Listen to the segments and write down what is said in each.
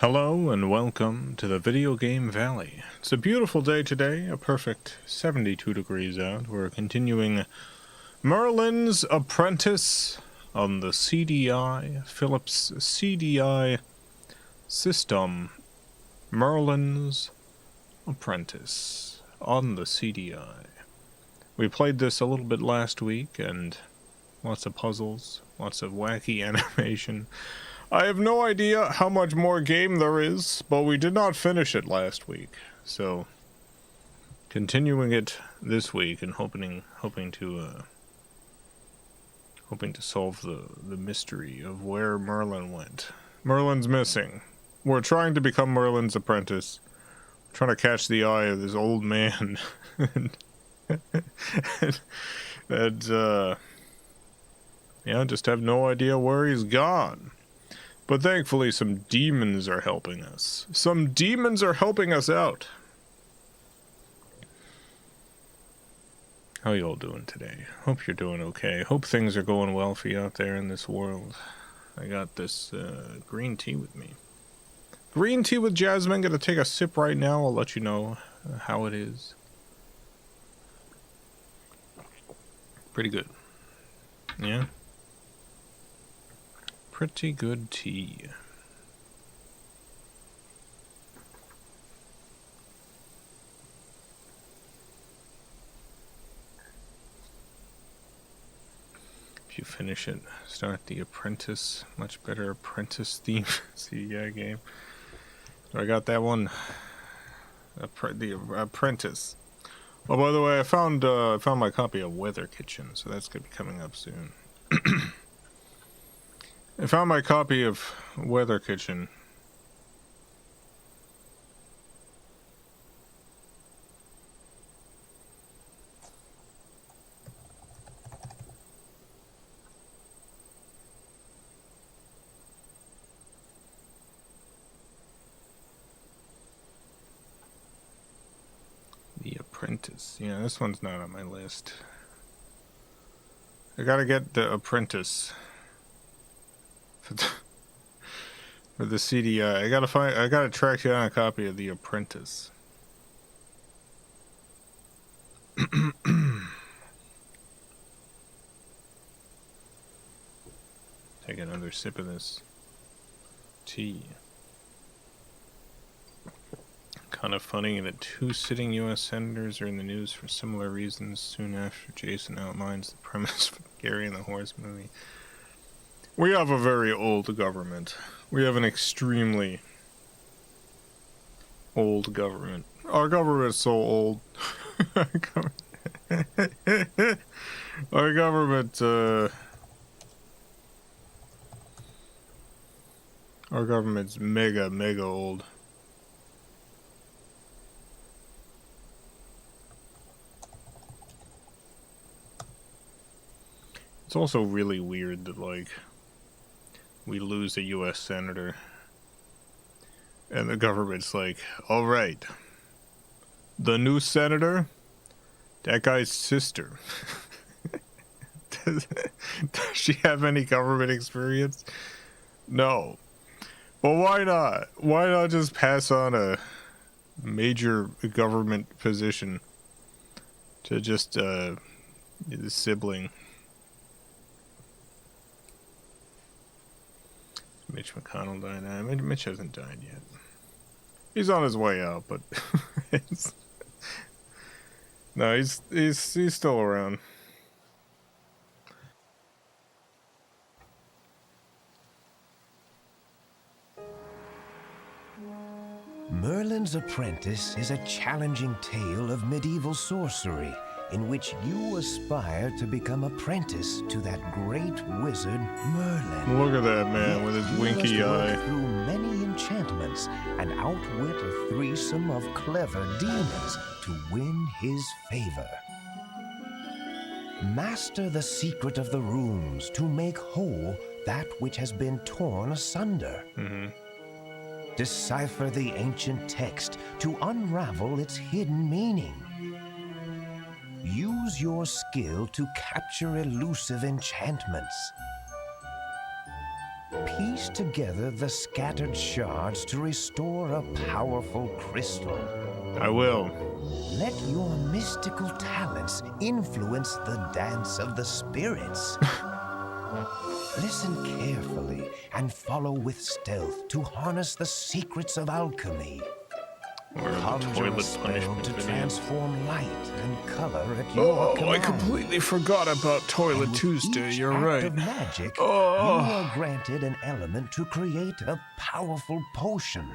Hello and welcome to the Video Game Valley. It's a beautiful day today, a perfect 72 degrees out. We're continuing Merlin's Apprentice on the CDI, Philips CDI system. Merlin's Apprentice on the CDI. We played this a little bit last week and lots of puzzles, lots of wacky animation. I have no idea how much more game there is, but we did not finish it last week. So, continuing it this week and hoping to solve the mystery of where Merlin went. Merlin's missing. We're trying to become Merlin's apprentice. We're trying to catch the eye of this old man. Yeah, just have no idea where he's gone. But thankfully some demons are helping us. Some demons are helping us out. How you all doing today? Hope you're doing okay. Hope things are going well for you out there in this world. I got this green tea with me. Green tea with jasmine. Gonna take a sip right now. I'll let you know how it is. Pretty good. Yeah? Pretty good tea. If you finish it, start the Apprentice. Much better Apprentice theme CDI game. So I got that one. The Apprentice. Oh, by the way, I found my copy of Weather Kitchen, so that's gonna be coming up soon. I found my copy of Weather Kitchen. The Apprentice. Yeah, this one's not on my list. I gotta get the Apprentice. For the CDI, I gotta track down a copy of The Apprentice. Take another sip of this tea. Kind of funny that 2 sitting U.S. senators are in the news for similar reasons soon after Jason outlines the premise for Gary and the Horse movie. We have a very old government. We have an extremely old government. Our government's so old. Our government's mega old. It's also really weird that, like, we lose a U.S. senator, and the government's like, all right, the new senator, that guy's sister. Does she have any government experience? No. Well, why not? Why not just pass on a major government position to just the sibling? Mitch McConnell died. Mitch hasn't died yet. He's on his way out, but no, he's still around. Merlin's Apprentice is a challenging tale of medieval sorcery in which you aspire to become apprentice to that great wizard Merlin. Look at that man with his winky eye. Through many enchantments and outwit a threesome of clever demons to win his favor. Master the secret of the rooms to make whole that which has been torn asunder. Decipher the ancient text to unravel its hidden meaning. Use your skill to capture elusive enchantments. Piece together the scattered shards to restore a powerful crystal. I will. Let your mystical talents influence the dance of the spirits. Listen carefully and follow with stealth to harness the secrets of alchemy. Conjure a spell to transform light and color at your command. I completely forgot about Toilet Tuesday. You're right. Of magic, you are granted an element to create a powerful potion.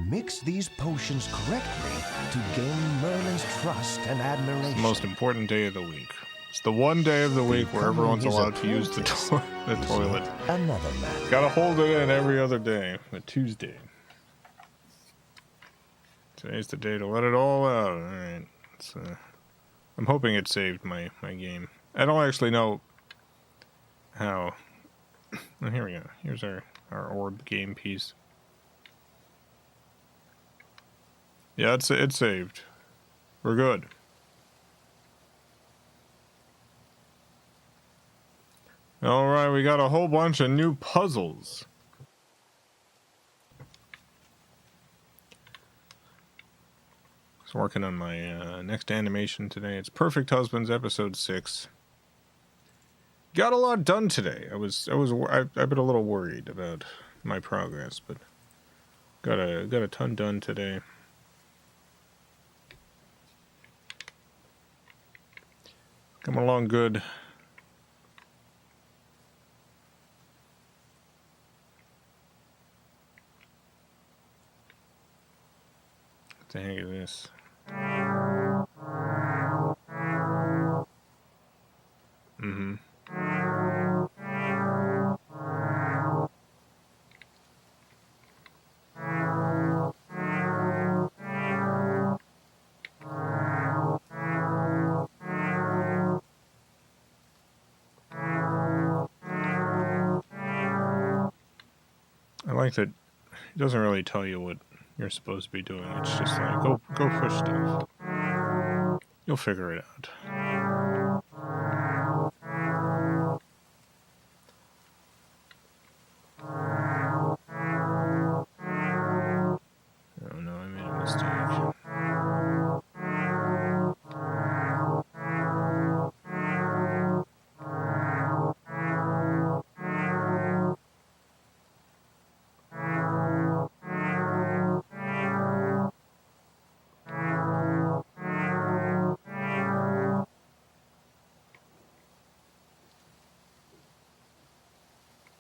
Mix these potions correctly to gain Merlin's trust and admiration. It's the most important day of the week. It's the one day of the week where everyone's allowed to use the toilet. Another matter. Gotta hold it in every other day, but Tuesday. Today's the day to let it all out. Alright. I'm hoping it saved my game. I don't actually know how. Oh, here we go. Here's our orb game piece. Yeah, it's saved. We're good. Alright, we got a whole bunch of new puzzles. I was working on my next animation today. It's Perfect Husbands episode 6. Got a lot done today. I've been a little worried about my progress, but got a ton done today. Coming along good. What the heck is this? Mm-hmm. I like that it doesn't really tell you what you're supposed to be doing. It's just like, go push stuff. You'll figure it out. Oh no, I made a mistake.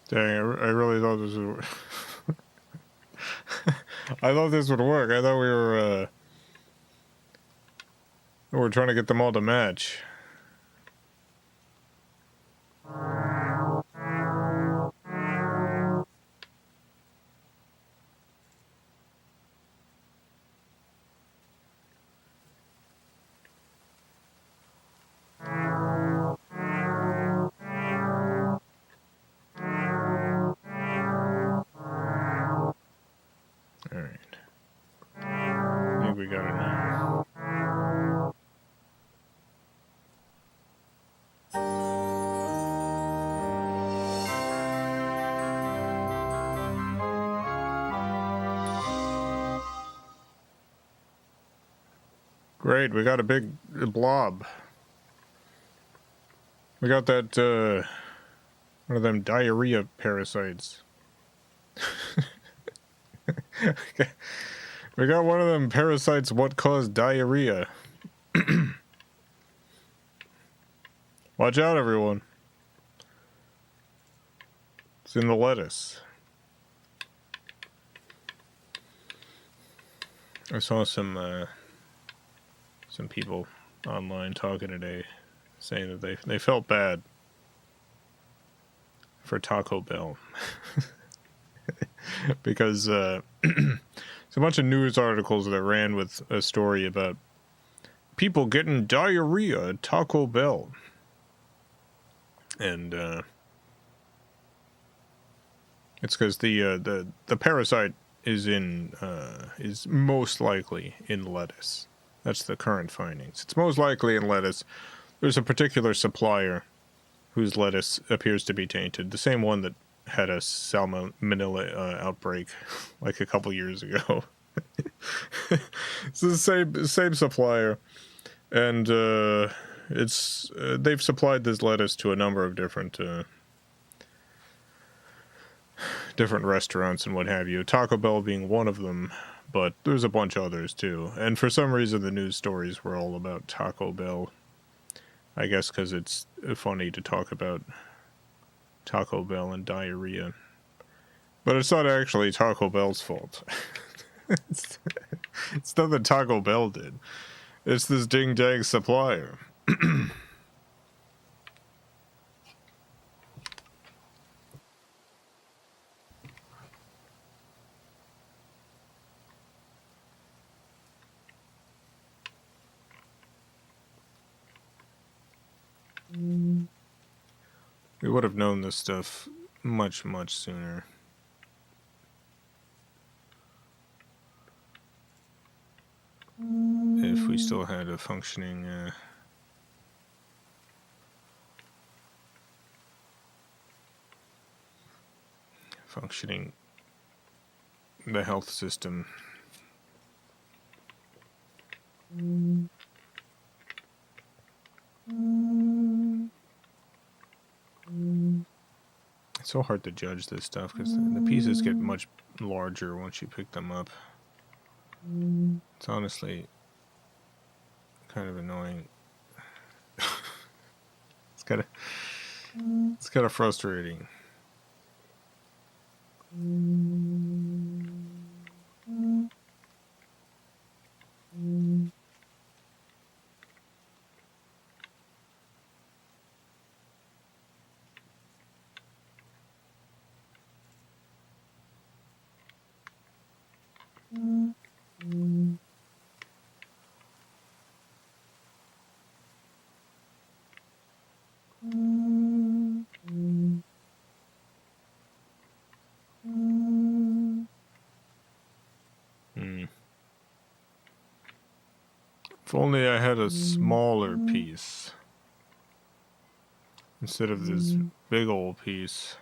Dang, I really thought this would I thought this would work. I thought we were trying to get them all to match. Great, we got a big blob. We got that, one of them diarrhea parasites. We got one of them parasites what caused diarrhea. Watch out, everyone. It's in the lettuce. I saw some people online talking today saying that they felt bad for Taco Bell because there's a bunch of news articles that ran with a story about people getting diarrhea at Taco Bell, and it's because the parasite is most likely in lettuce. That's the current findings. It's most likely in lettuce. There's a particular supplier whose lettuce appears to be tainted. The same one that had a salmonella outbreak like a couple years ago. It's the same supplier, and it's they've supplied this lettuce to a number of different restaurants and what have you. Taco Bell being one of them, but there's a bunch of others too. And for some reason, the news stories were all about Taco Bell. I guess because it's funny to talk about Taco Bell and diarrhea. But it's not actually Taco Bell's fault. it's nothing Taco Bell did. It's this ding-dang supplier. We would have known this stuff much, much sooner. If we still had a functioning the health system. It's so hard to judge this stuff because the pieces get much larger once you pick them up. It's honestly kind of annoying. It's kind of frustrating. If only I had a smaller piece instead of this big old piece.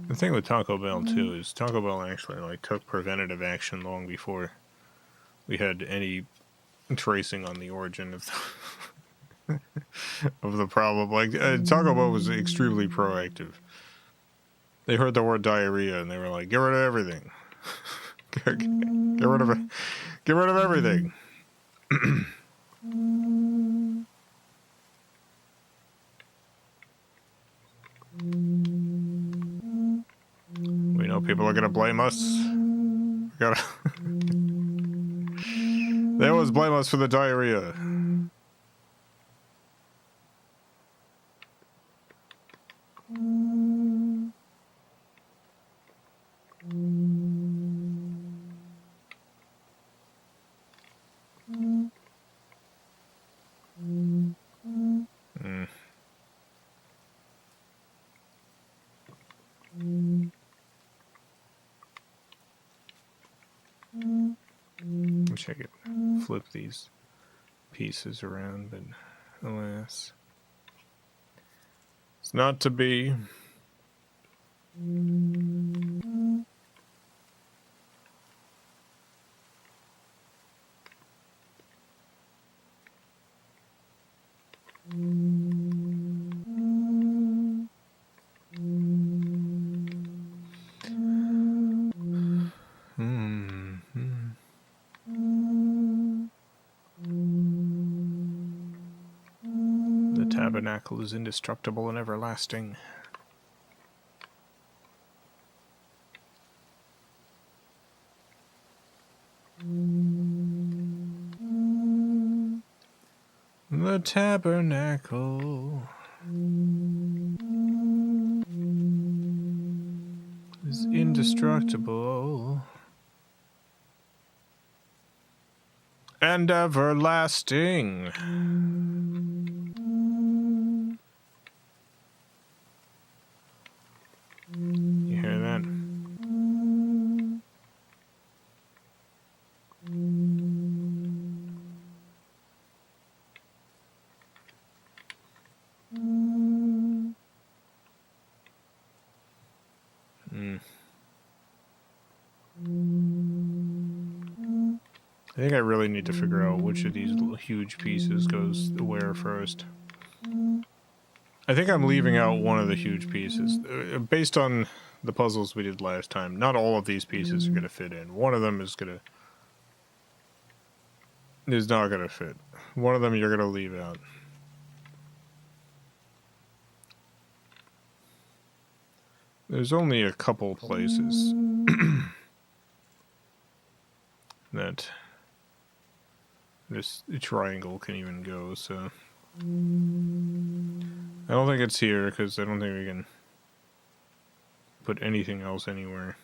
The thing with Taco Bell too is Taco Bell actually took preventative action long before we had any tracing on the origin of of the problem. Taco Bell was extremely proactive. They heard the word diarrhea and they were like, "Get rid of everything. Get rid of everything." We know people are gonna blame us. They always blame us for the diarrhea. Wish I could flip these pieces around, but alas, it's not to be. The tabernacle is indestructible and everlasting. The tabernacle is indestructible and everlasting. You hear that? I think I really need to figure out which of these huge pieces goes where first. I think I'm leaving out one of the huge pieces. Based on the puzzles we did last time, not all of these pieces are going to fit in. One of them is not going to fit. One of them you're going to leave out. There's only a couple places that this triangle can even go, so I don't think it's here because I don't think we can put anything else anywhere.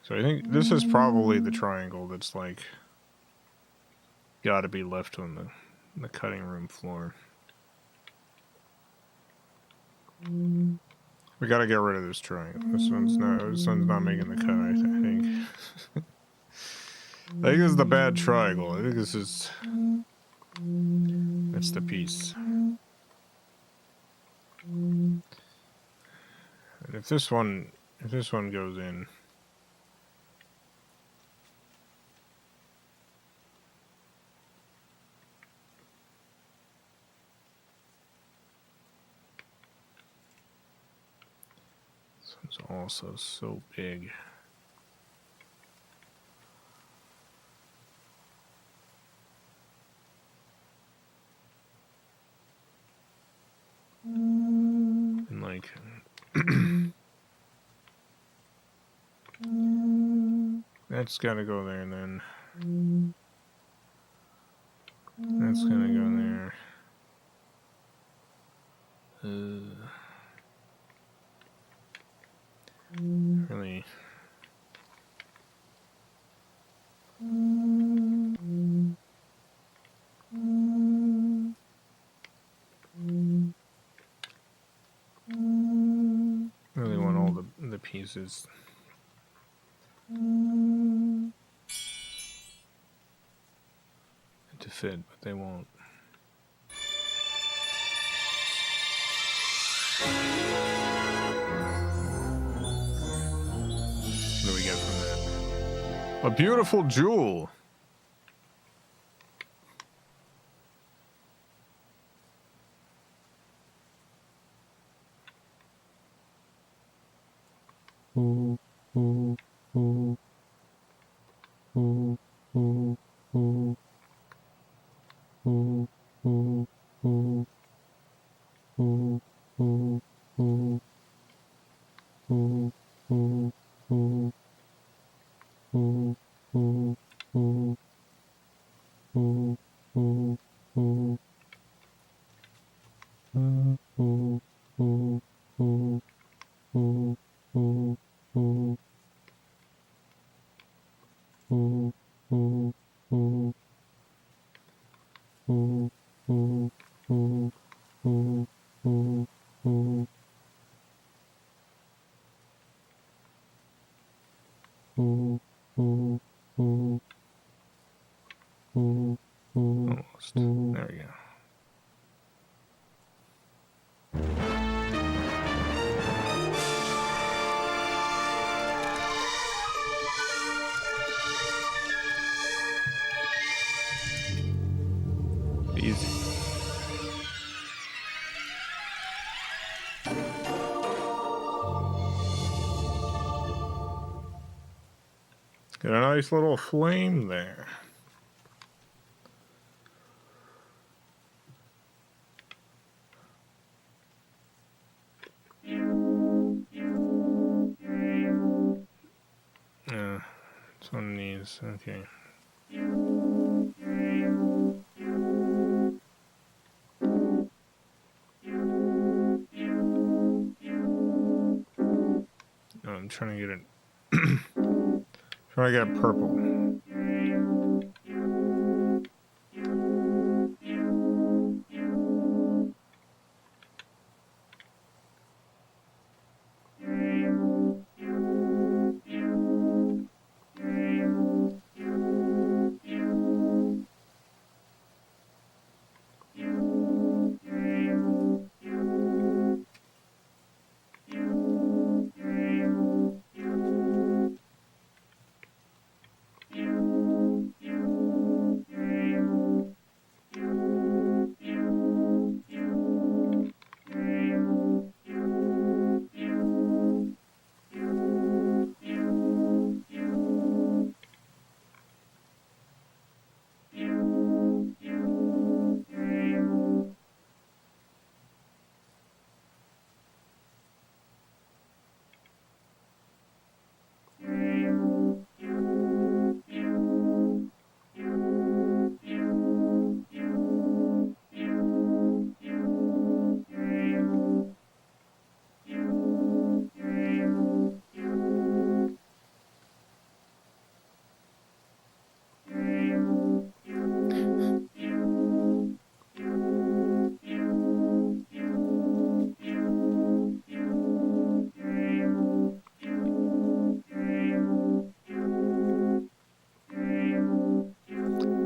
So I think this is probably the triangle that's like gotta be left on the cutting room floor. We gotta get rid of this triangle. This one's not making the cut, I think. I think this is the bad triangle. I think this is... That's the piece. And if this one goes in... This one's also so big. And like... That's gotta go there, and then... That's gonna go there. Really... Really want all the pieces to fit, but they won't. What do we get from that? A beautiful jewel. Almost. There we go. Easy. Got a nice little flame there. It's one of these. Okay. Oh, I'm trying to get it. Trying to get it purple.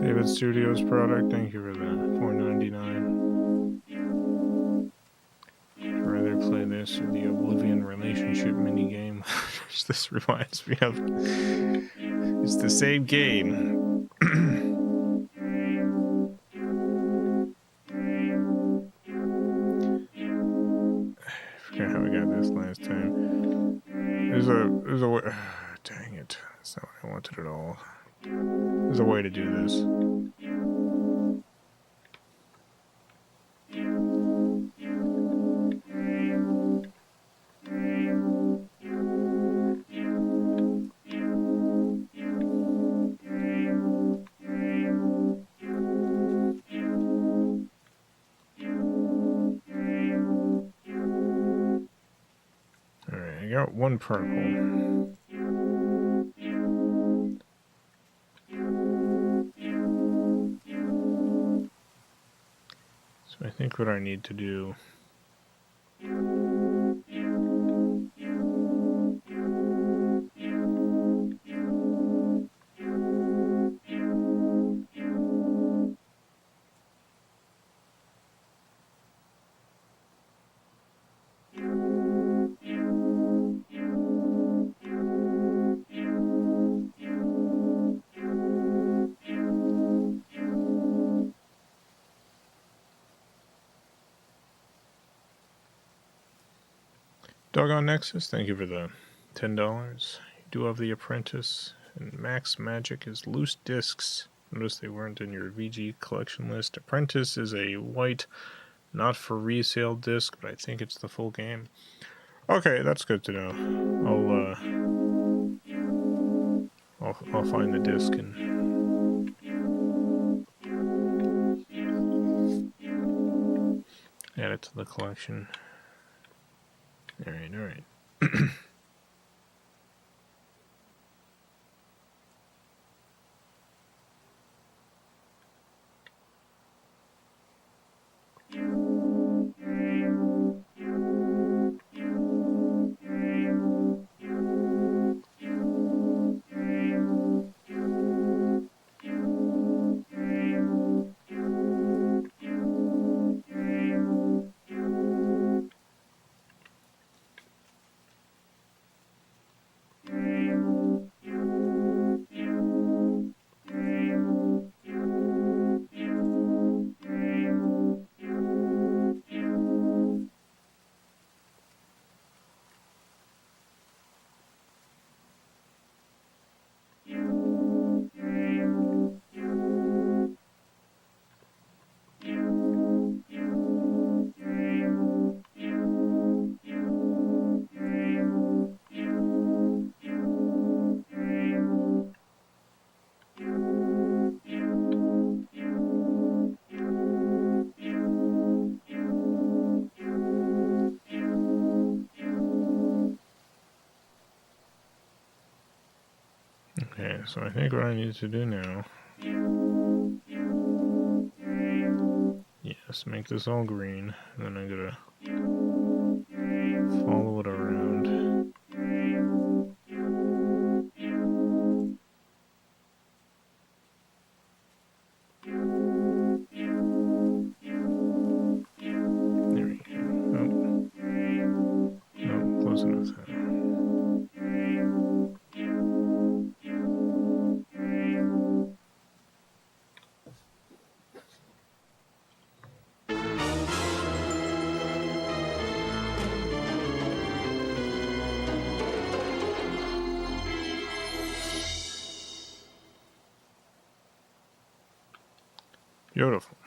David Studios product. Thank you for that. $4.99. I'd rather play this or the Oblivion relationship minigame. This reminds me of. It's the same game. I forgot how we got this last time. There's a way. Dang it. That's not what I wanted at all. There's a way to do this. Alright, I got one purple. So I think what I need to do Doggone Nexus, thank you for the $10. You do have the Apprentice, and Max Magic is loose discs. Notice they weren't in your VG collection list. Apprentice is a white, not for resale disc, but I think it's the full game. Okay, that's good to know. I'll find the disc and add it to the collection. Alright. Okay, so I think what I need to do now, yes, make this all green, and then I'm gonna follow it around. There we go. Nope, close enough there. Beautiful.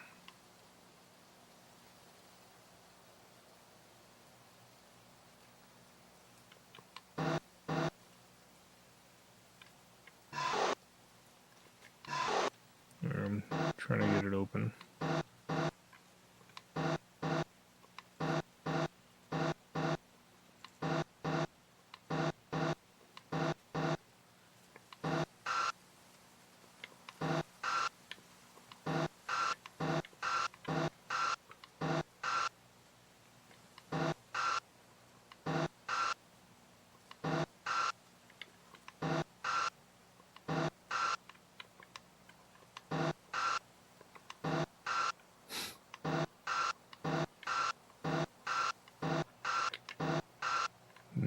I'm trying to get it open.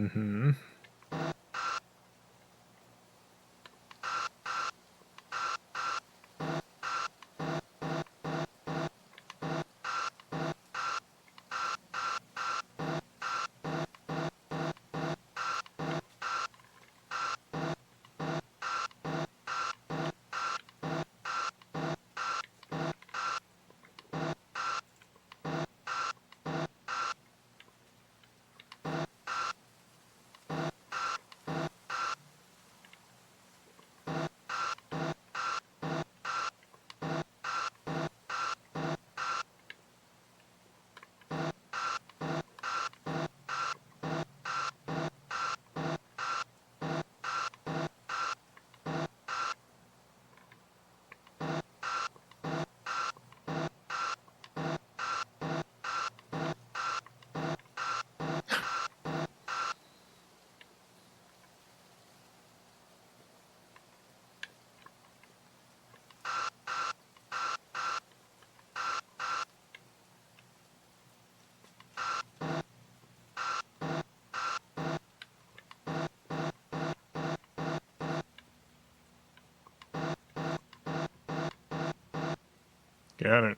Mm-hmm. Got it.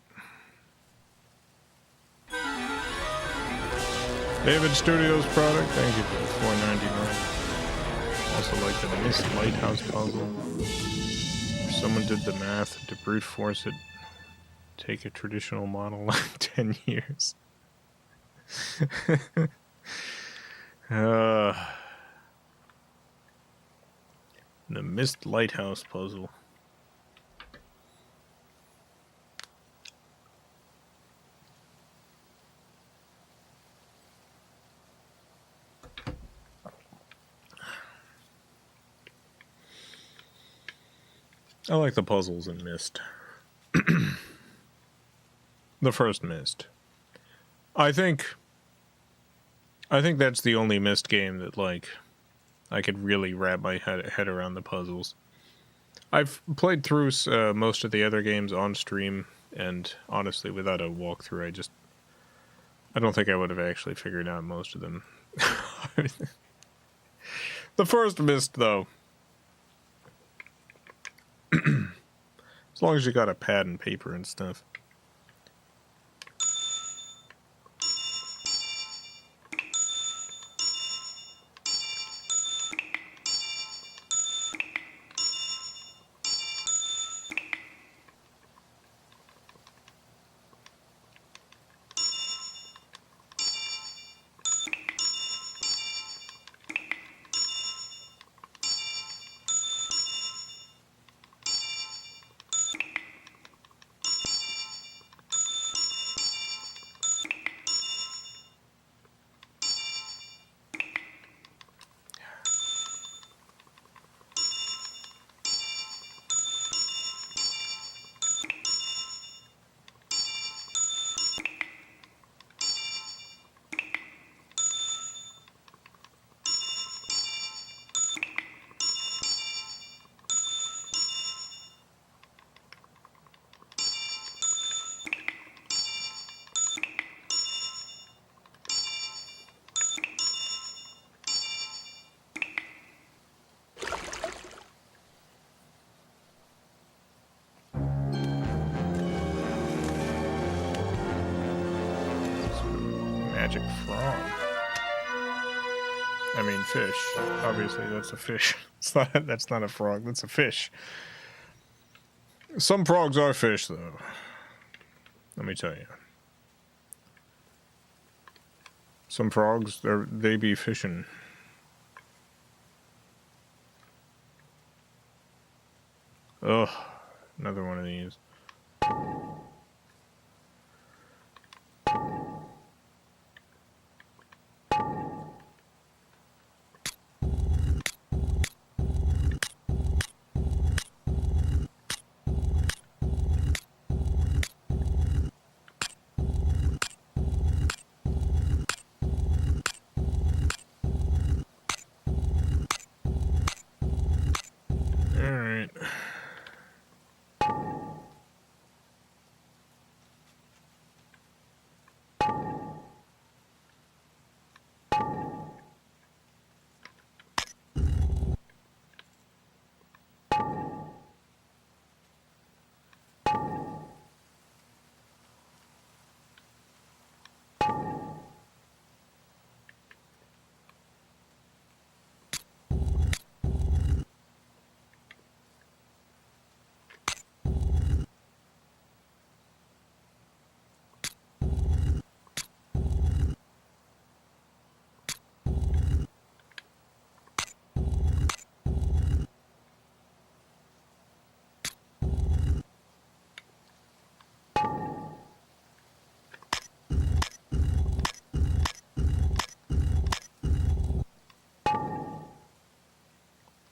David Studios product, thank you for the $4.99. Also like the Mist Lighthouse puzzle. If someone did the math to brute force it, take a traditional model like 10 years. The Mist Lighthouse puzzle. I like the puzzles in Myst. The first Myst. I think that's the only Myst game that, like, I could really wrap my head around the puzzles. I've played through most of the other games on stream, and honestly, without a walkthrough, I don't think I would have actually figured out most of them. The first Myst, though. As long as you got a pad and paper and stuff. Magic frog. I mean fish. Obviously that's a fish. That's not a frog, that's a fish. Some frogs are fish though. Let me tell you. Some frogs, they be fishing. Ugh, another one of these.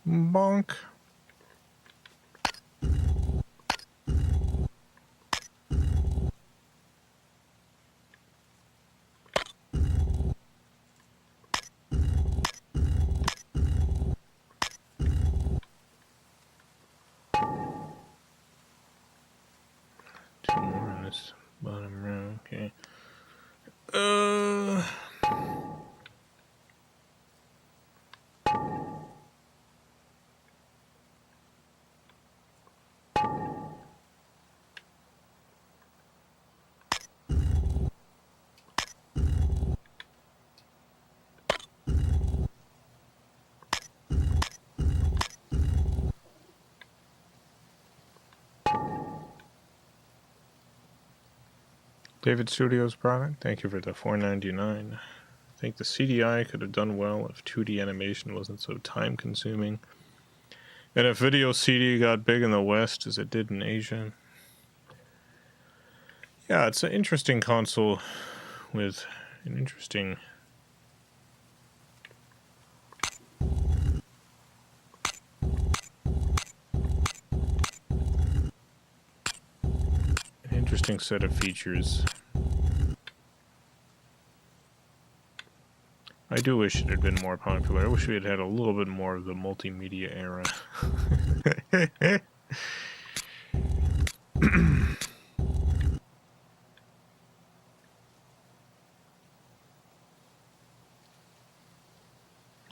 Bonk. Two more in this bottom row. Okay. David Studios product. Thank you for the $4.99. I think the CDI could have done well if 2D animation wasn't so time consuming. And if video CD got big in the West as it did in Asia. Yeah, it's an interesting console with an interesting set of features. I do wish it had been more popular. I wish we had had a little bit more of the multimedia era.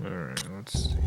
Alright, let's see.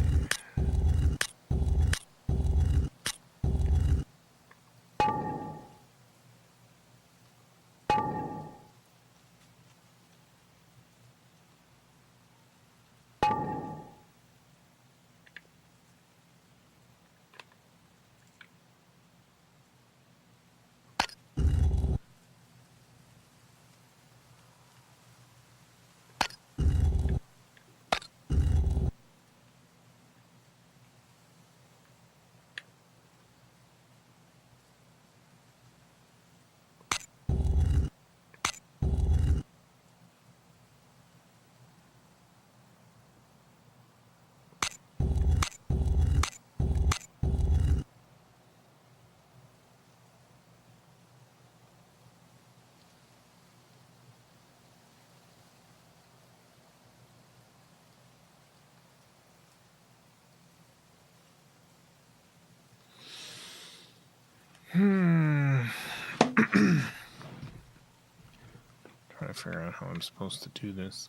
Trying to figure out how I'm supposed to do this.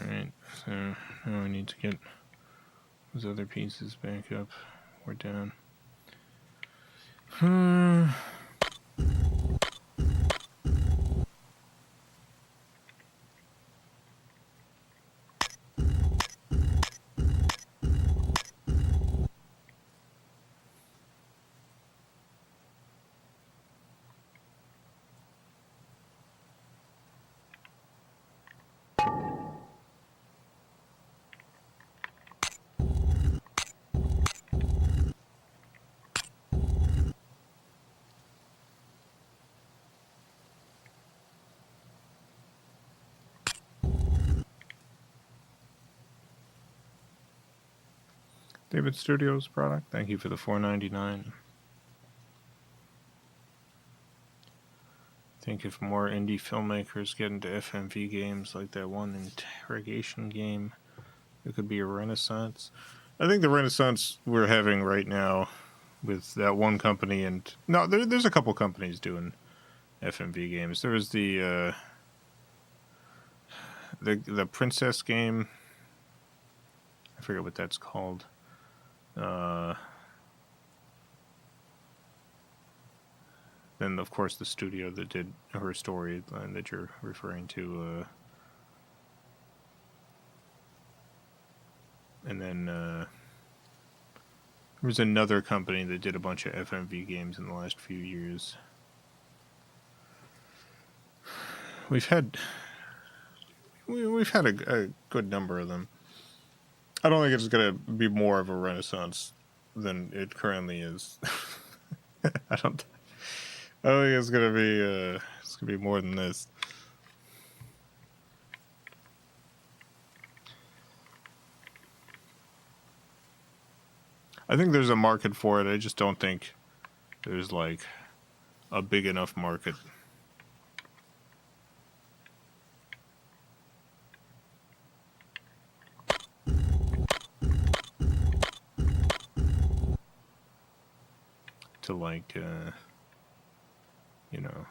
Alright, so now I need to get those other pieces back up. We're down. David Studios product. Thank you for the $4.99. I think if more indie filmmakers get into FMV games like that one interrogation game, it could be a renaissance. I think the renaissance we're having right now with that one company, and no, there's a couple companies doing FMV games. There was the princess game. I forget what that's called. Then, of course, the studio that did her storyline that you're referring to. And then there was another company that did a bunch of FMV games in the last few years. We've had a good number of them. I don't think it's going to be more of a renaissance than it currently is. I don't think it's going to be more than this. I think there's a market for it. I just don't think there's like a big enough market. To like, you know.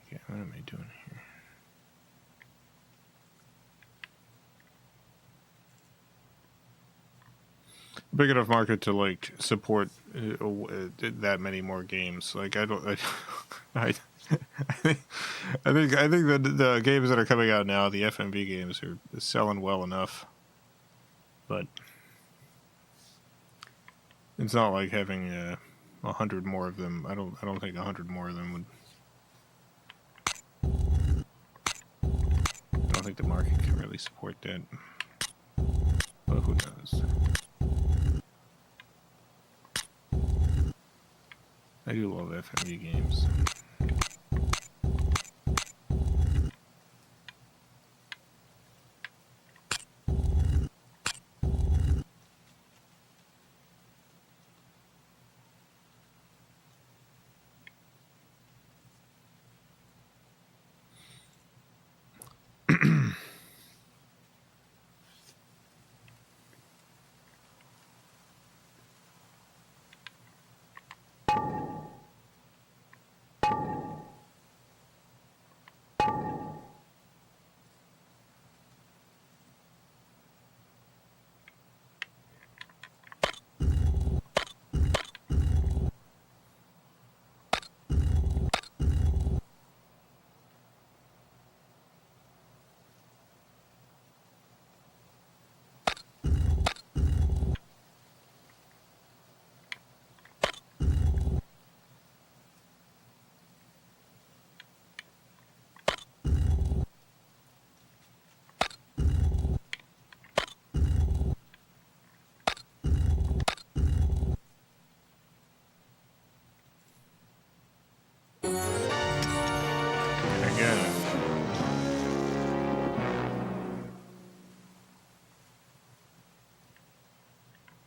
Okay, what am I doing here? Big enough market to like support that many more games. Like I think that the games that are coming out now, the FMV games, are selling well enough, but it's not like having 100 more of them. I don't think 100 more of them would. I don't think the market can really support that. But who knows? I do love FMV games.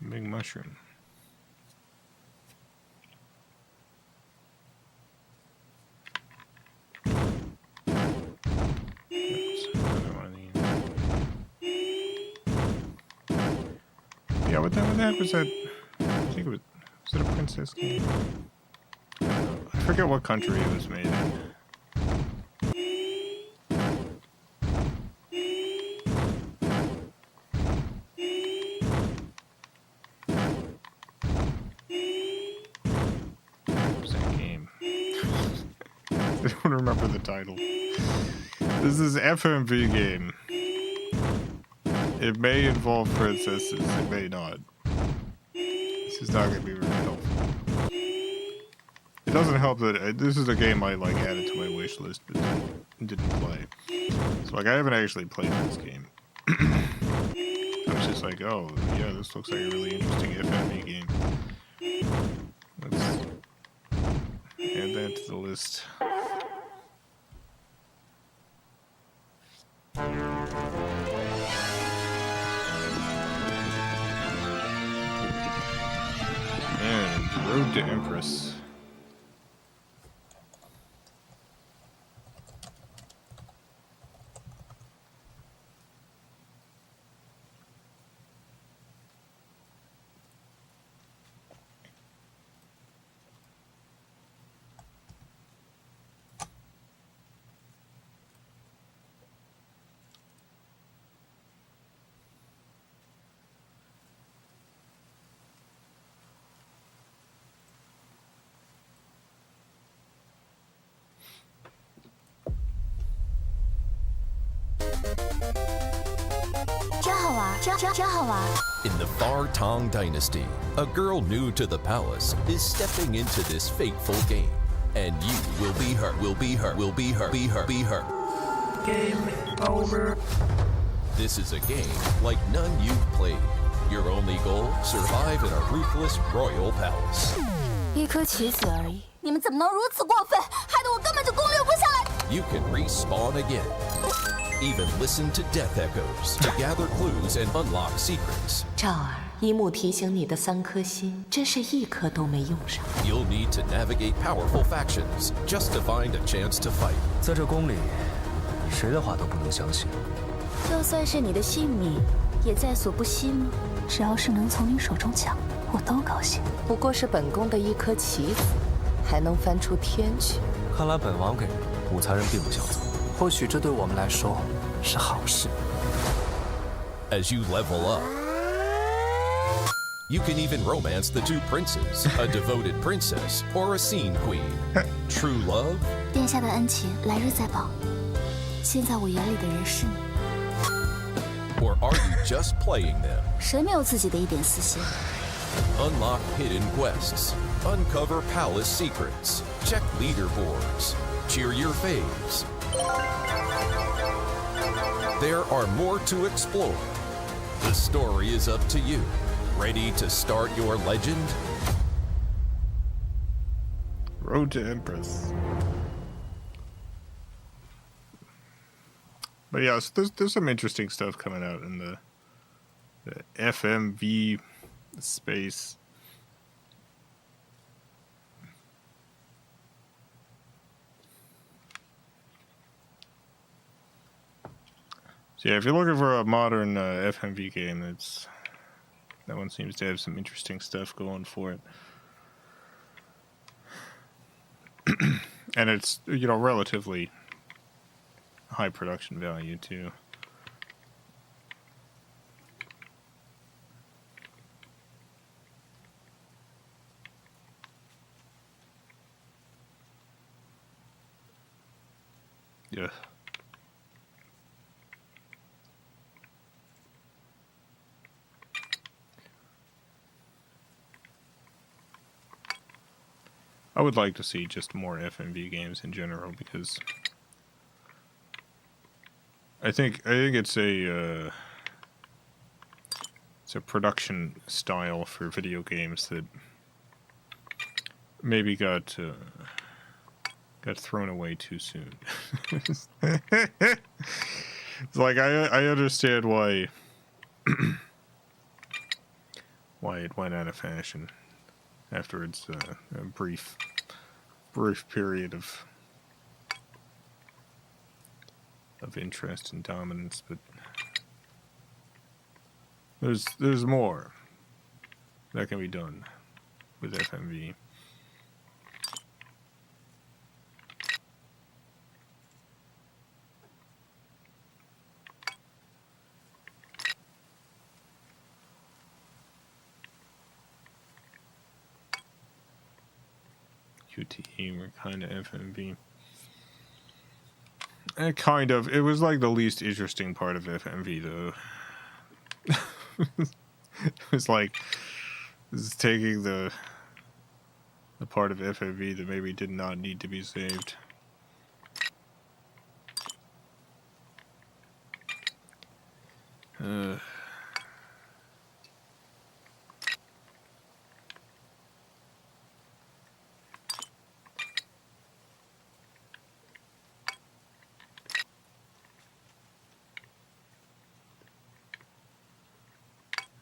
Big mushroom. Yeah, what the heck was that? I think it was it a princess game? I forget what country it was made in. I don't remember the title. This is FMV game. It may involve princesses, it may not. This is not going to be really helpful. It doesn't help that this is a game I like added to my wish list but didn't play. So like I haven't actually played this game. I was just like, oh yeah, this looks like a really interesting FMV game. Let's add that to the list. Road to Empress. In the Far Tang Dynasty, a girl new to the palace is stepping into this fateful game, and you will be her. Game over. This is a game like none you've played. Your only goal: survive in a ruthless royal palace. 一颗棋子而已，你们怎么能如此过分，害得我根本就攻略不下来。You can respawn again. Even listen to death echoes to gather clues and unlock secrets. 赵儿，一幕提醒你的3颗心，真是一颗都没用上。 You'll need to navigate powerful factions just to find a chance to fight. 在这宫里，谁的话都不能相信。就算是你的性命，也在所不惜吗？只要是能从你手中抢，我都高兴。不过是本宫的一颗棋子，还能翻出天去。看来本王给武才人并不想走，或许这对我们来说是好事。 As you level up, you can even romance the 2 princes, a devoted princess or a scene queen. True love? 殿下的恩情来日再报。现在我眼里的人是你。 Or are you just playing them? 谁没有自己的一点私心？ Unlock hidden quests, uncover palace secrets, check leaderboards, cheer your faves. There are more to explore. The story is up to you. Ready to start your legend? Road to Empress. But yeah, so there's some interesting stuff coming out in the FMV space. So yeah, if you're looking for a modern FMV game, that one seems to have some interesting stuff going for it. And it's, you know, relatively high production value too. Yeah. I would like to see just more FMV games in general, because I think it's a production style for video games that maybe got thrown away too soon. It's like I understand why it went out of fashion after its a brief period of interest and dominance, but there's more that can be done with FMV. QTE were kind of FMV. It was like the least interesting part of FMV, though. It was like, this is taking the part of FMV that maybe did not need to be saved.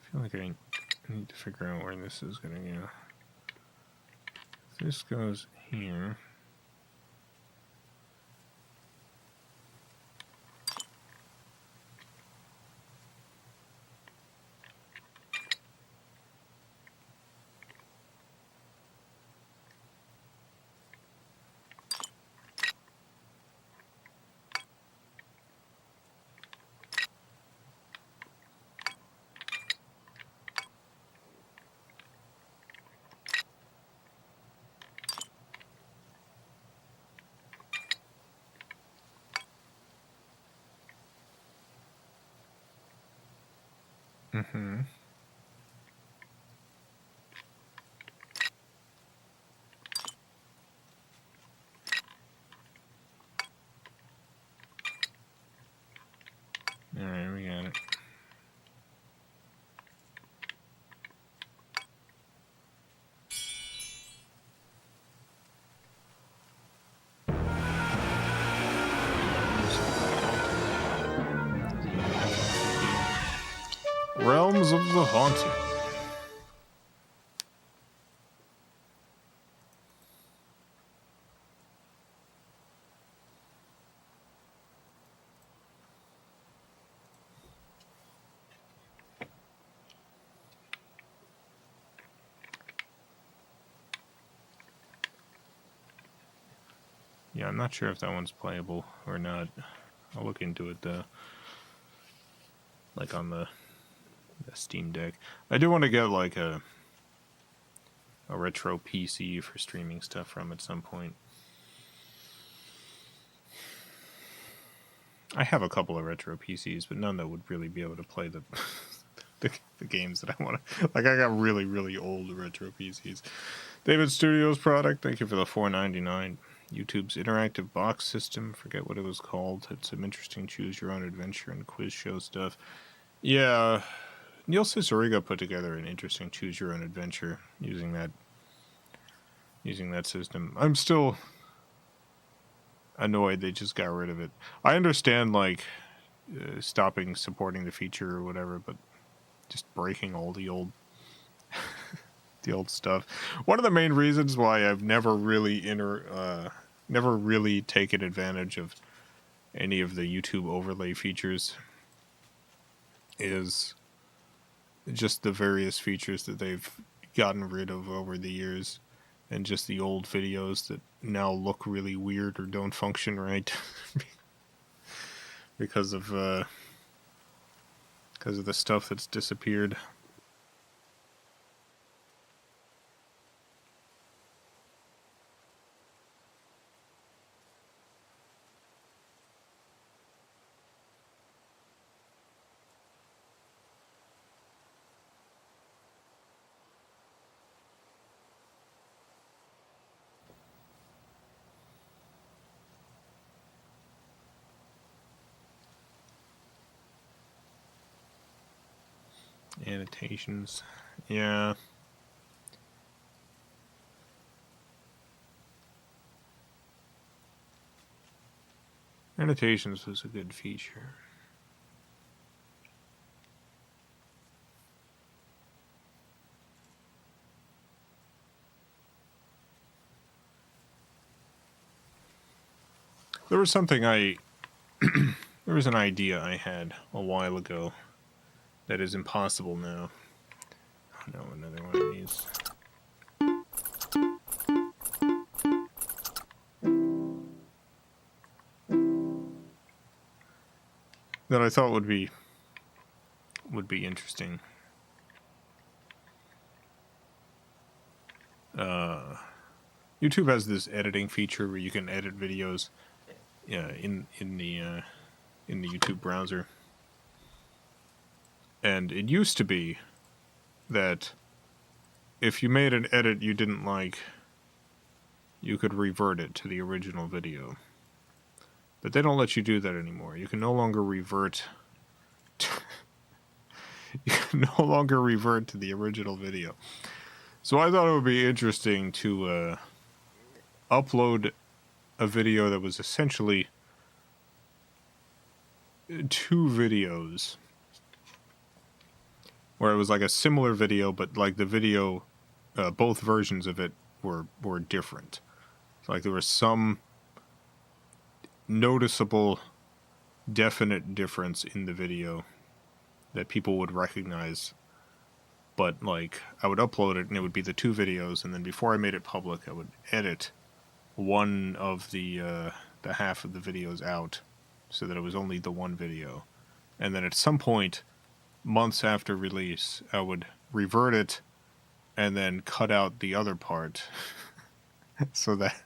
I feel like I need to figure out where this is gonna go. This goes here. Mm-hmm. All right, we got it. Realms of the Haunted. Yeah, I'm not sure if that one's playable or not. I'll look into it though. Like on the Steam Deck. I do want to get like a retro PC for streaming stuff from at some point. I have a couple of retro PCs, but none that would really be able to play the the games that I want to. Like, I got really, really old retro PCs. David Studios product, thank you for the $4.99. YouTube's interactive box system, forget what it was called. Had some interesting choose your own adventure and quiz show stuff. Yeah, Neil Ciceriga put together an interesting choose your own adventure using that system. I'm still annoyed they just got rid of it. I understand like stopping supporting the feature or whatever, but just breaking all the old the old stuff. One of the main reasons why I've never really taken advantage of any of the YouTube overlay features is just the various features that they've gotten rid of over the years, and just the old videos that now look really weird or don't function right because of the stuff that's disappeared. Annotations. Yeah. Annotations was a good feature. There was something there was an idea I had a while ago that is impossible now. Oh no, another one of these. That I thought would be interesting. YouTube has this editing feature where you can edit videos in the YouTube browser. And it used to be that if you made an edit you didn't like, you could revert it to the original video. But they don't let you do that anymore. You can no longer revert you can no longer revert to the original video. So I thought it would be interesting to upload a video that was essentially two videos, where it was like a similar video, but like the video, both versions of it were different. Like there was some noticeable, definite difference in the video that people would recognize. But like I would upload it and it would be the two videos, and then before I made it public, I would edit one of the half of the videos out so that it was only the one video. And then at some point, months after release, I would revert it and then cut out the other part so that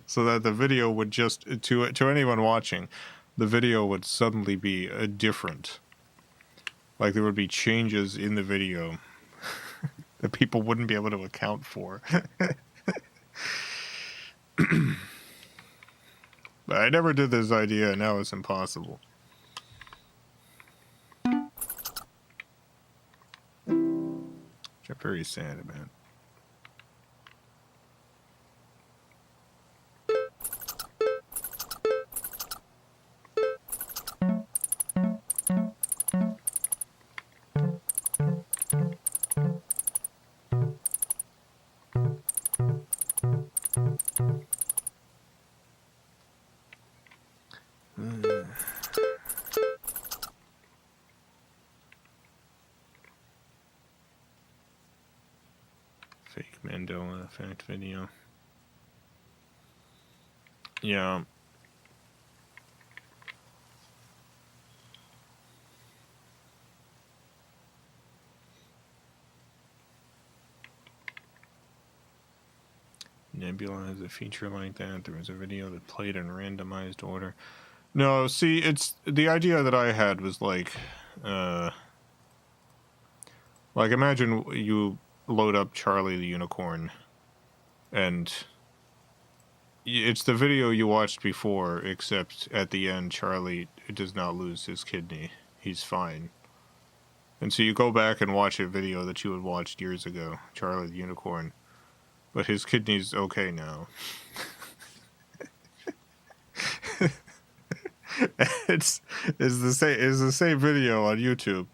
the video would just, to anyone watching, the video would suddenly be different. Like there would be changes in the video that people wouldn't be able to account for. But I never did this idea, and now it's impossible. Which I'm very sad about. Fake Mandela effect video. Yeah. Nebula has a feature like that. There was a video that played in randomized order. No, see, it's the idea that I had was like imagine you load up Charlie the Unicorn, and it's the video you watched before, except at the end, Charlie does not lose his kidney. He's fine. And so you go back and watch a video that you had watched years ago, Charlie the Unicorn, but his kidney's okay now. It's the same video on YouTube,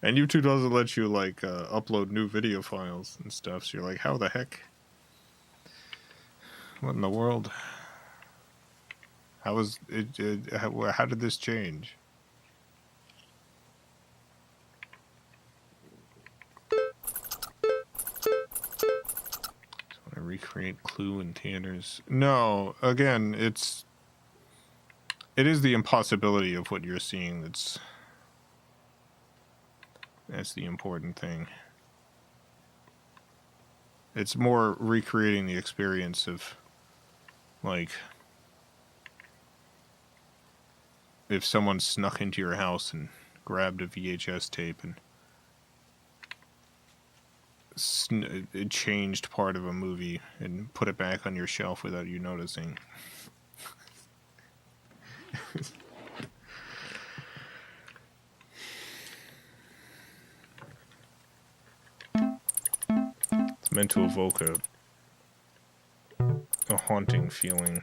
and YouTube doesn't let you like upload new video files and stuff. So you're like, how the heck? What in the world? How was it? How did this change? So I recreate Clue in theaters. No, again, it is the impossibility of what you're seeing that's the important thing. It's more recreating the experience of, like, if someone snuck into your house and grabbed a VHS tape and it changed part of a movie and put it back on your shelf without you noticing. It's meant to evoke a haunting feeling.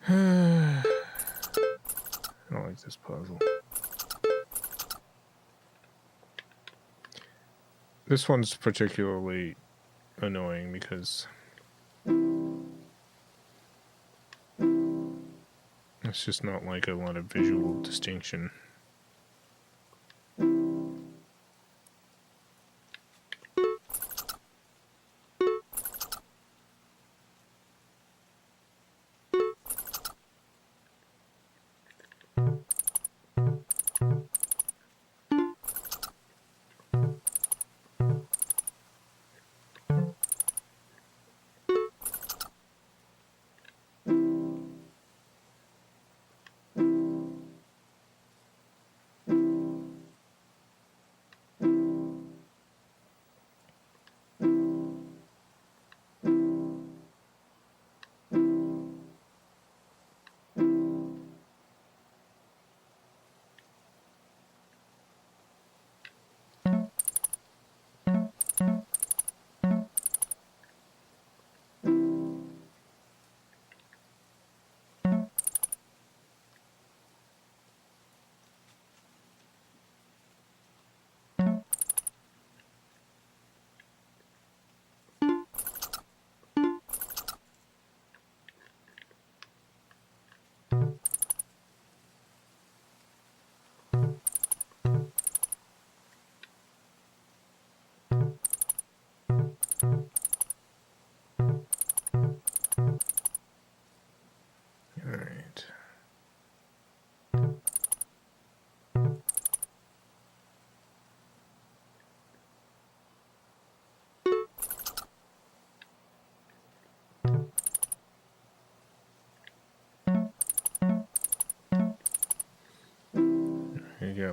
I don't like this puzzle. This one's particularly annoying because it's just not like a lot of visual distinction.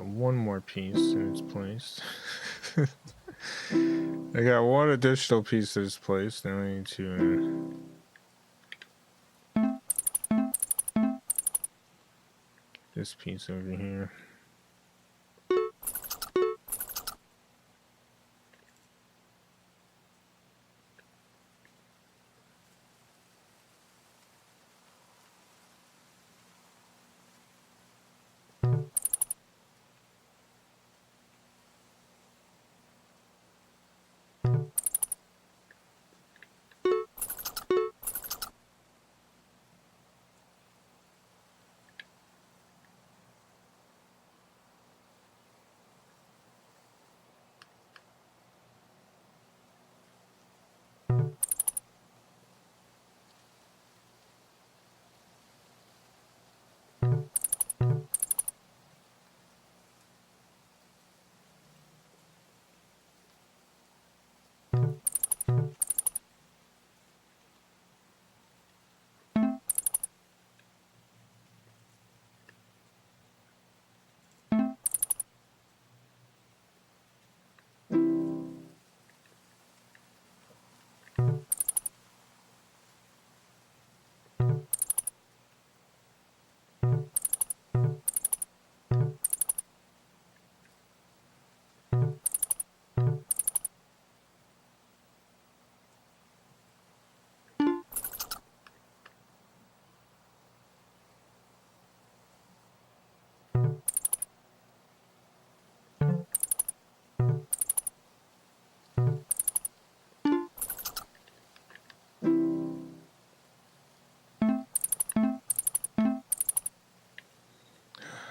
got one more piece in its place. I got one additional piece in its place. Now I need to this piece over here.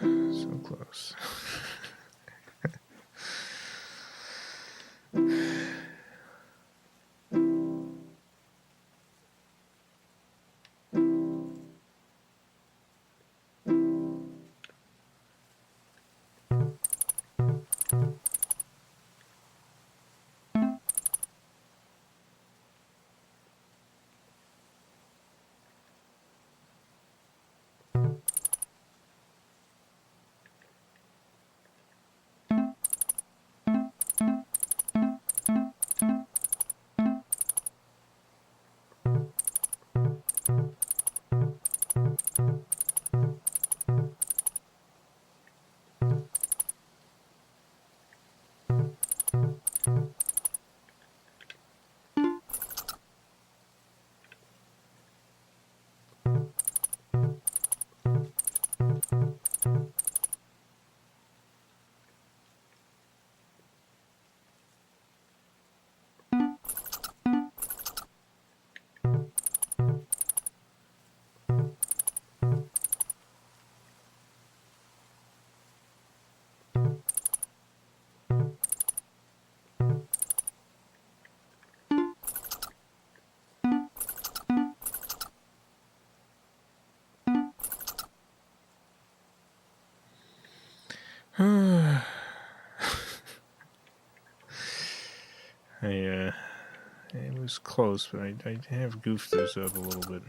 So close. It was close, but I have goofed this up a little bit.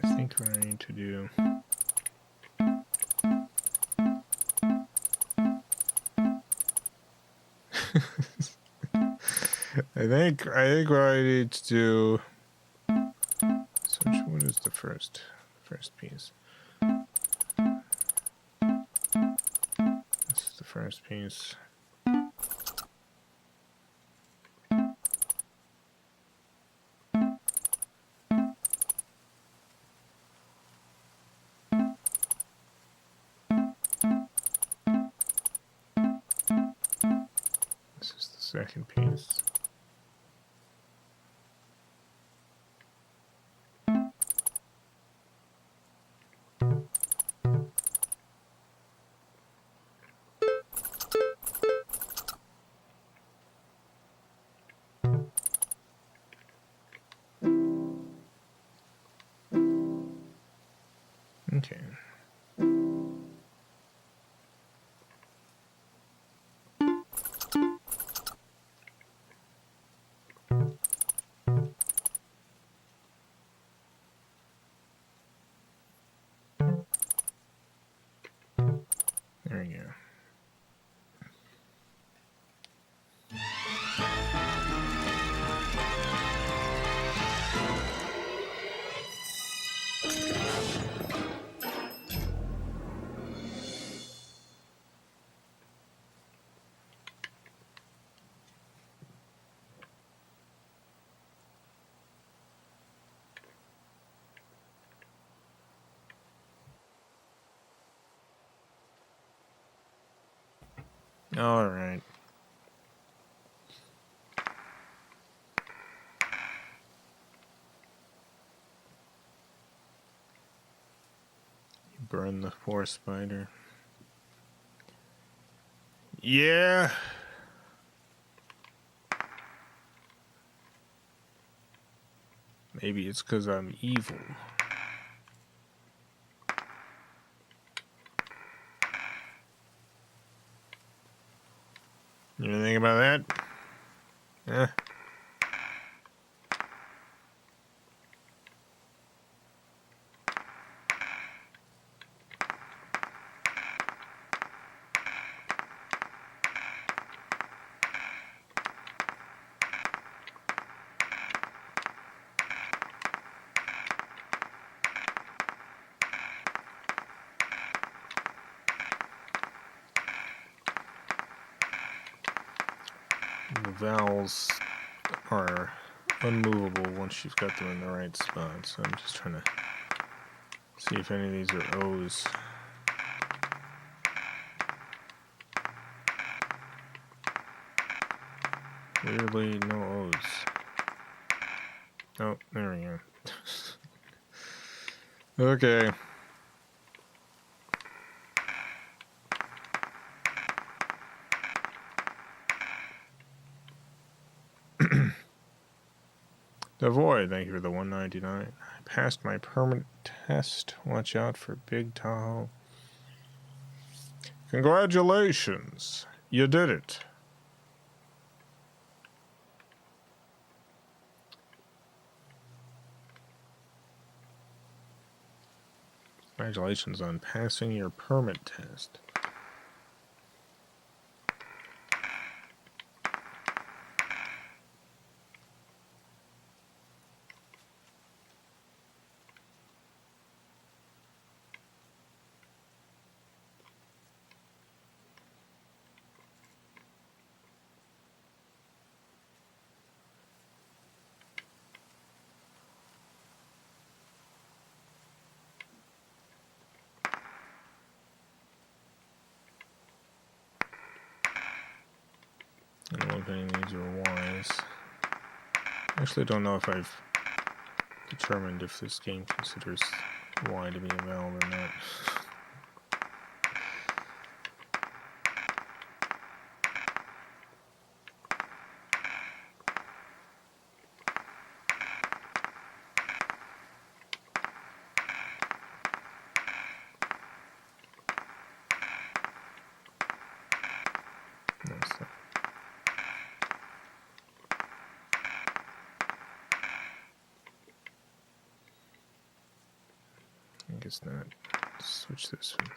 I think what I need to do. I think what I need to do. So what is the first piece? This is the first piece. second piece. Okay. There we go. All right. You burn the poor spider. Yeah. Maybe it's because I'm evil. You know anything about that? Eh. The vowels are unmovable once you've got them in the right spot, so I'm just trying to see if any of these are O's. Weirdly, no O's. Oh, there we go. Okay. The Void, thank you for the $1.99. I passed my permanent test. Watch out for Big Tahoe. Congratulations. You did it. Congratulations on passing your permit test. I don't know if any of these are Y's. I actually don't know if I've determined if this game considers Y to be a vowel or not. No, it's not. I guess not. Switch this with you.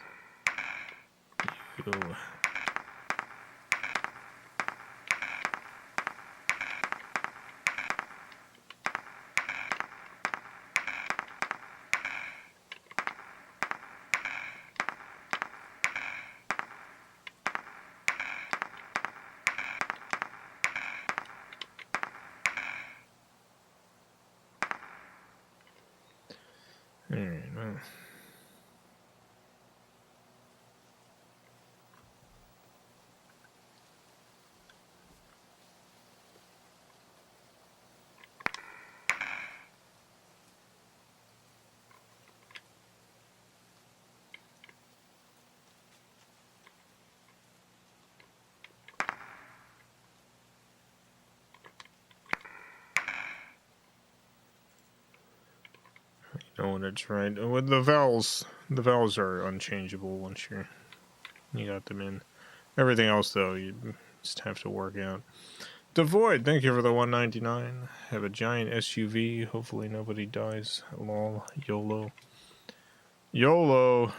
Alright, well. Oh, that's right. With the vowels are unchangeable once you got them in. Everything else, though, you just have to work out. Devoid, thank you for the 199. Have a giant SUV. Hopefully nobody dies. Lol. YOLO. YOLO.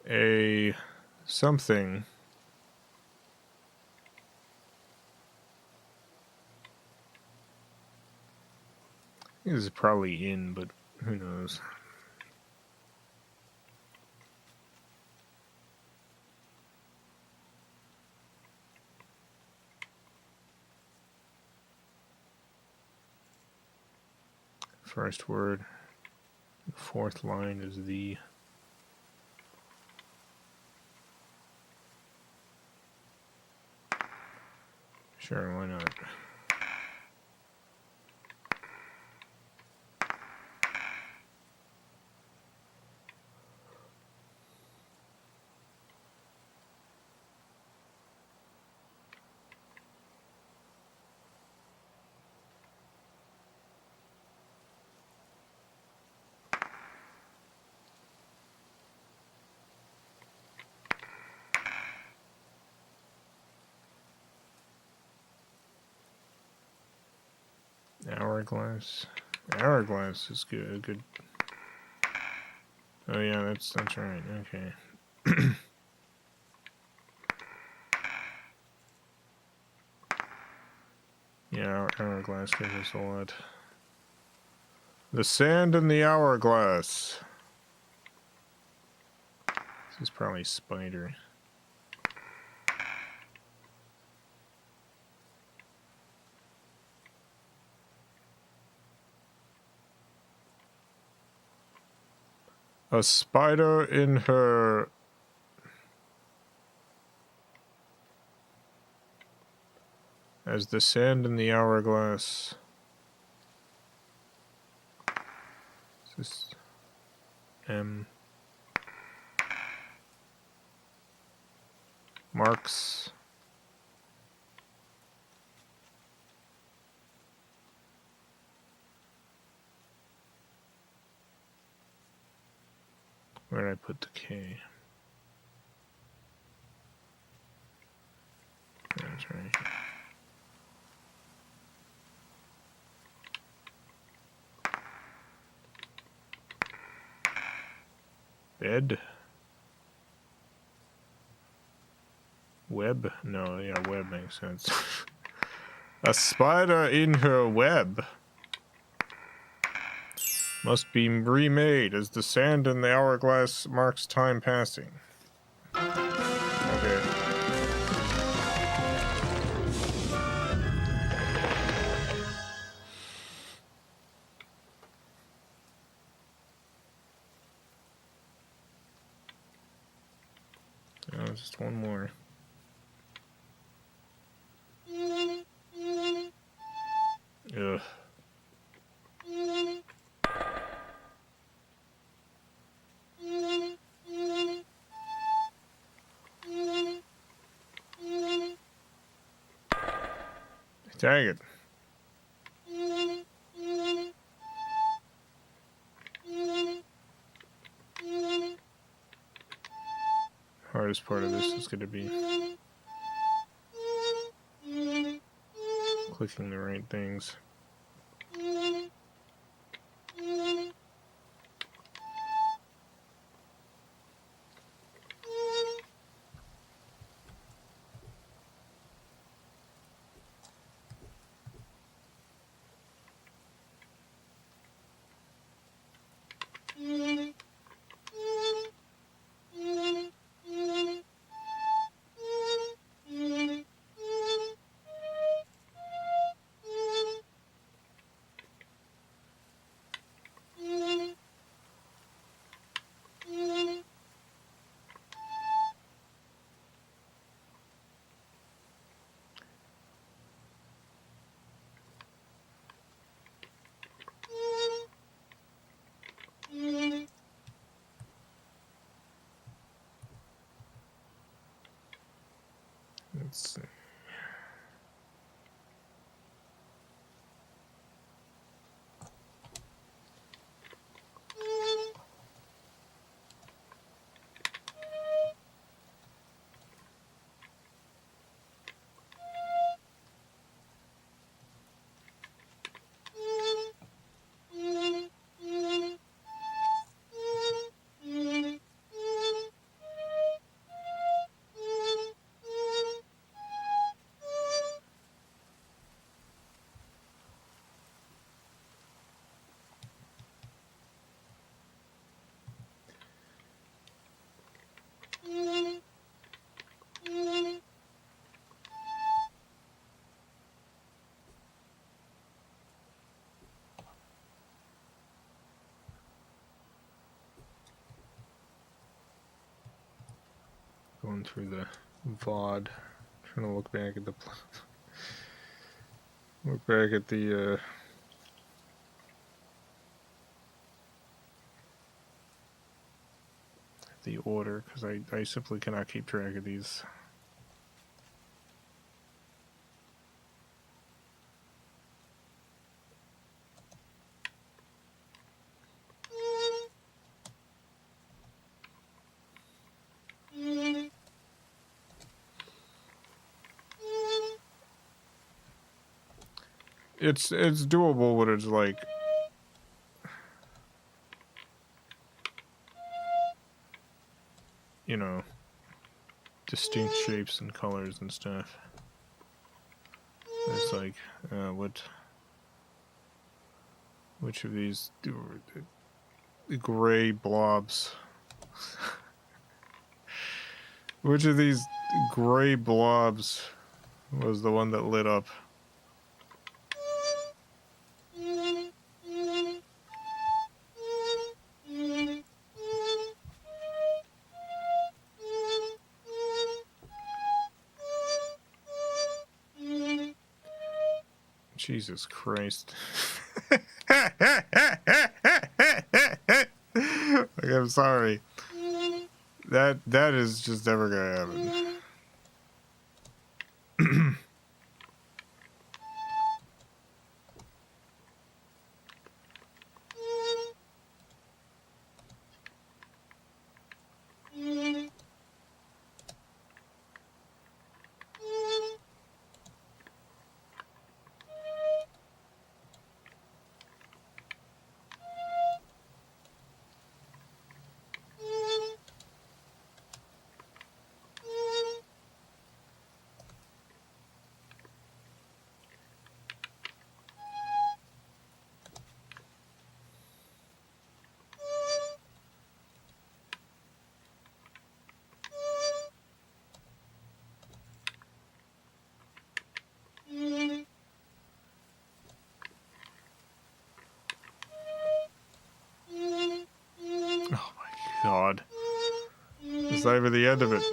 A something. This is probably in, but who knows? First word. The fourth line is the. Sure, why not? Hourglass. Hourglass is good. Good. Oh yeah, that's right. Okay. Yeah, hourglass gives us a lot. The sand in the hourglass. This is probably spider. A spider in her... As the sand in the hourglass. This is M. Marks. Where did I put the K? That's right. Bed? Web? No, yeah, web makes sense. A spider in her web must be remade as the sand in the hourglass marks time passing. Okay. Oh, just one more. Ugh. Dang it. Hardest part of this is going to be clicking the right things. Let's see. Going through the VOD, trying to look back at the the order, because I simply cannot keep track of these. It's doable, but it's like, you know, distinct shapes and colors and stuff. It's like, which of these the gray blobs? Which of these gray blobs was the one that lit up? Jesus Christ. Like, I'm sorry. That is just never gonna happen. Oh my God. It's not even the end of it.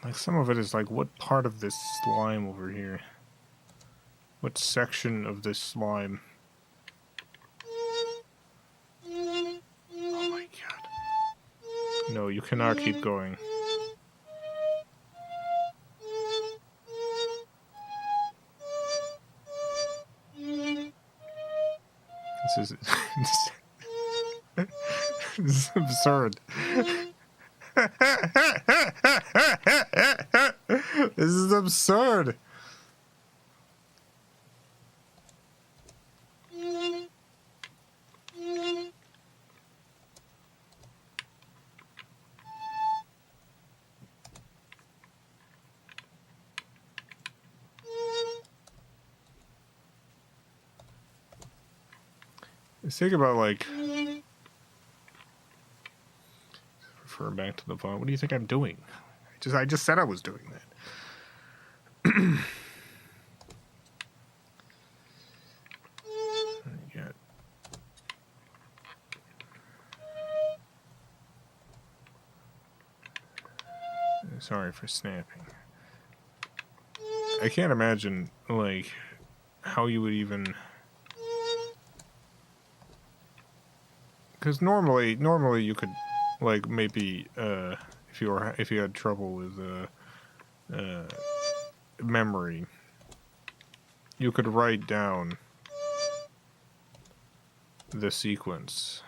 Like, some of it is like, what part of this slime over here? What section of this slime? Oh my god. No, you cannot keep going. This is... this is absurd. This is absurd. Think about, like, refer back to the phone. What do you think I'm doing? I just said I was doing that. Got... Sorry for snapping. I can't imagine, like, how you would even... Because normally you could, like, maybe if you had trouble with memory, you could write down the sequence.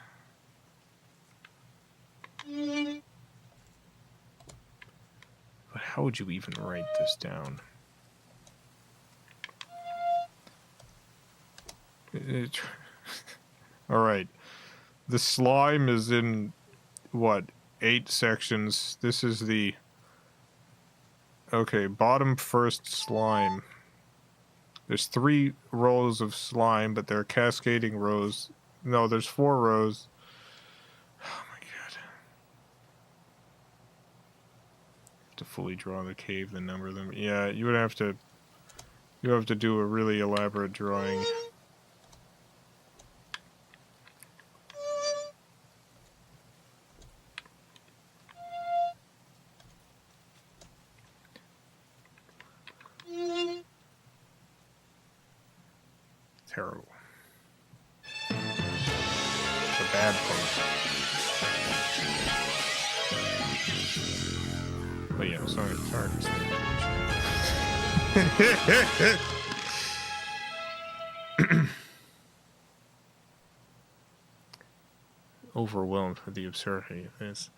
But how would you even write this down? All right. The slime is in, what, 8 sections. This is the... Okay, bottom first slime. There's 3 rows of slime, but they're cascading rows. No, there's 4 rows. Oh my god. To fully draw the cave, then number them. Yeah, you would have to... You have to do a really elaborate drawing. Terrible. It's a bad part. But yeah, sorry for saying. Overwhelmed with the absurdity of this.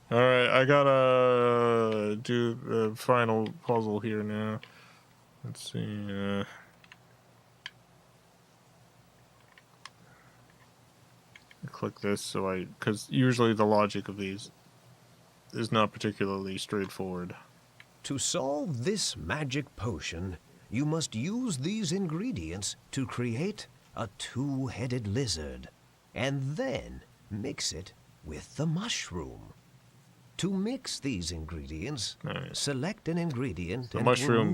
Alright, I gotta do the final puzzle here now. Let's see, click this so because usually the logic of these is not particularly straightforward. To solve this magic potion, you must use these ingredients to create a 2-headed lizard, and then mix it with the mushroom. To mix these ingredients, select an ingredient and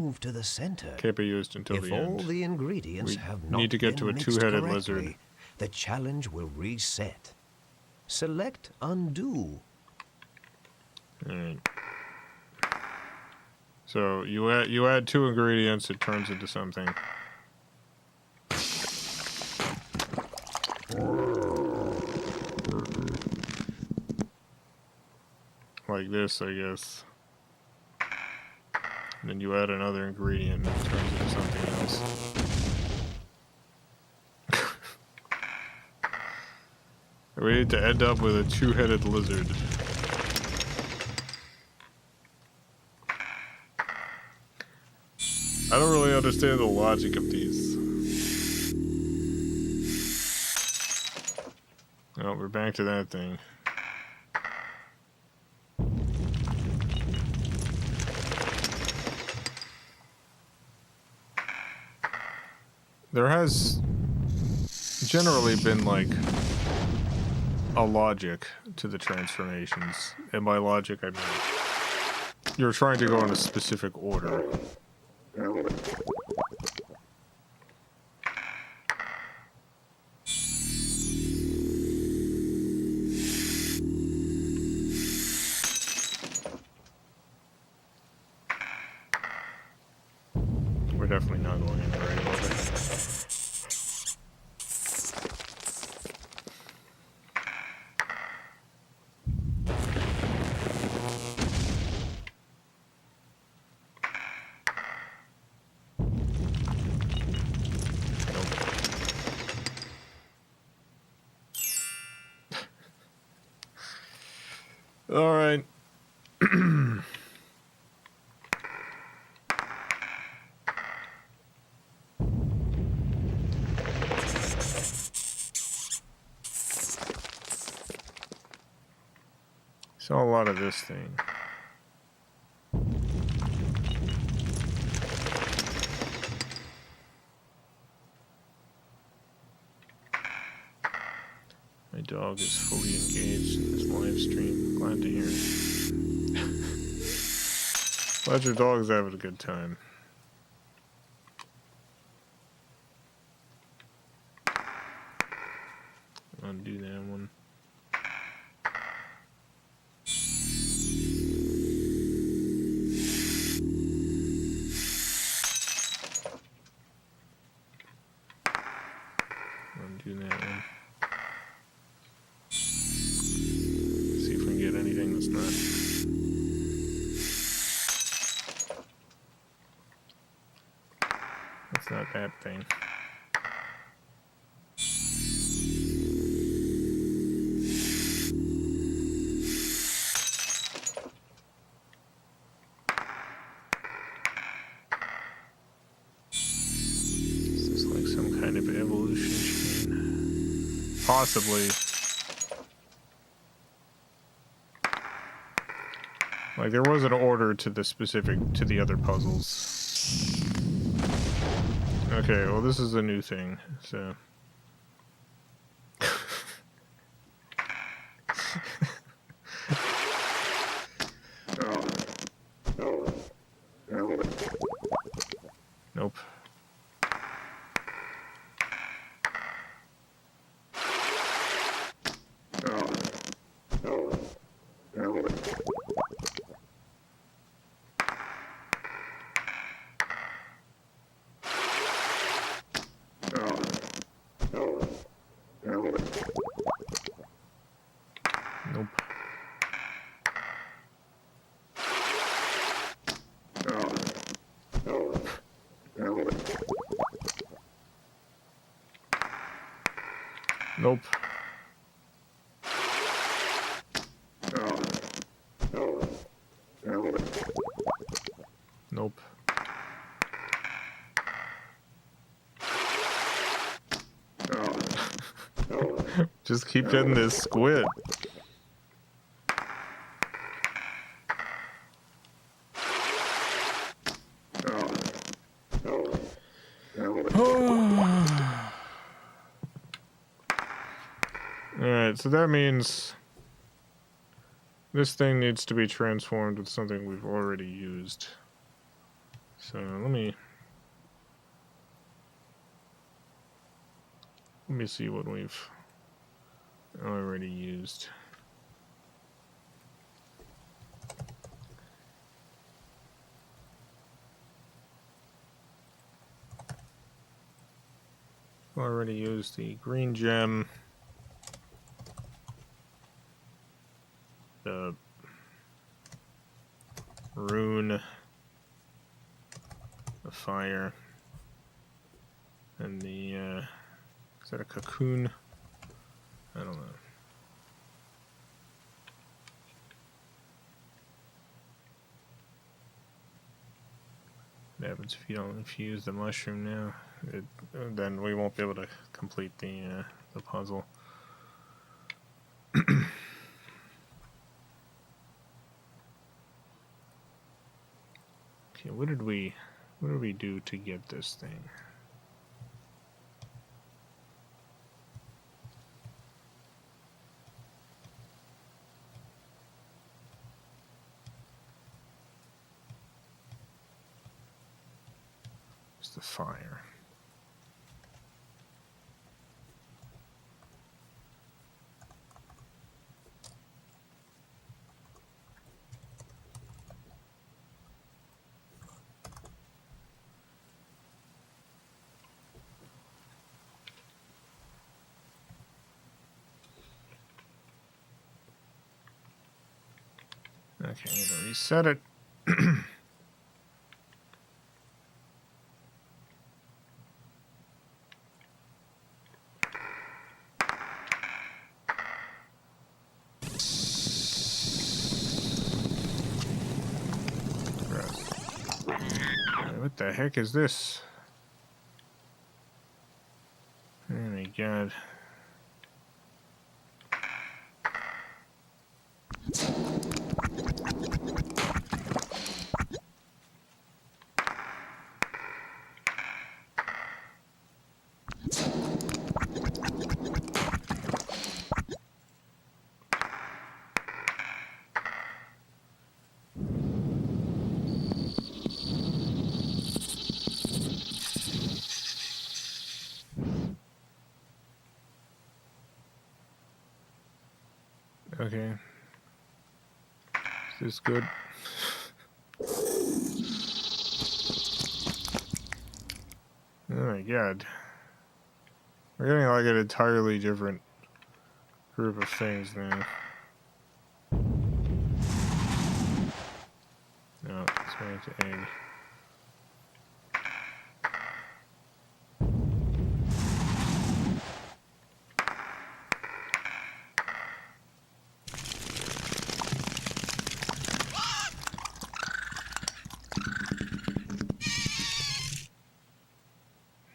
move to the center. Can't be used until if the end. If all the ingredients have not need to get to a 2-headed lizard. The challenge will reset. Select undo. Alright. So you add 2 ingredients, it turns into something. Like this, I guess. And then you add another ingredient and it turns into something else. We need to end up with a 2-headed lizard. I don't really understand the logic of these. Oh, we're back to that thing. There has generally been, like, a logic to the transformations. And by logic, I mean you're trying to go in a specific order. definitely not going in the right order. All right. Saw a lot of this thing. My dog is fully engaged in this live stream. Glad to hear it. Glad your dog's having a good time. Undo that one. Undo that one. See if we can get anything that's not. That's not that thing. Is this like some kind of evolution chain? Possibly. Like there was an order to the specific, to the other puzzles. Okay, well this is a new thing, so. Nope. Nope. Nope. Nope. Just keep getting this squid. Alright, so that means this thing needs to be transformed with something we've already used. So let me see what we've already used. Already used the green gem, the rune, the fire, and the is that a cocoon? I don't know. What happens if you don't infuse the mushroom now? Then we won't be able to complete the puzzle. Okay, what did we do to get this thing? It's the fire. Okay, I'm gonna reset it. What the heck is this? Oh my god. Okay. Is this good? Oh my god. We're getting like an entirely different group of things now. No, it's going to egg.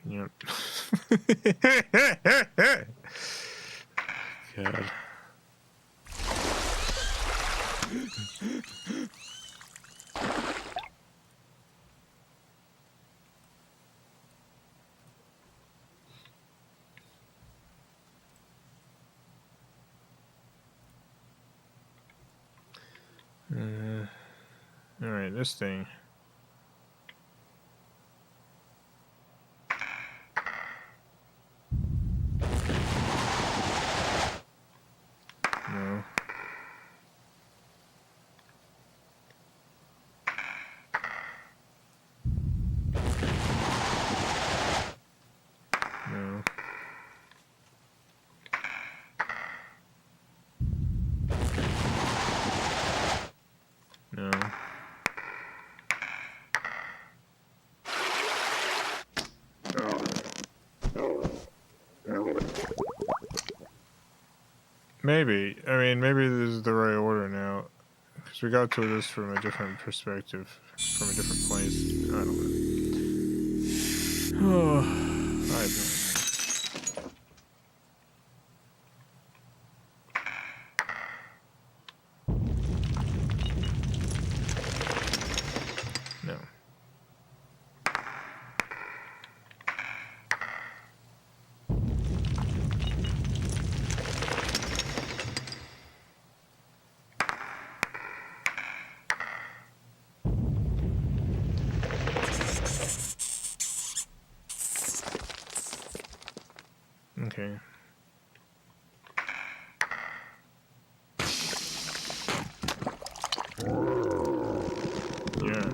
Yep. God. All right, this thing. No. No. No. Maybe. I mean, maybe this is the right order now. Because we got to this from a different perspective. From a different place. I don't know. I have no idea. No. Okay. Yeah.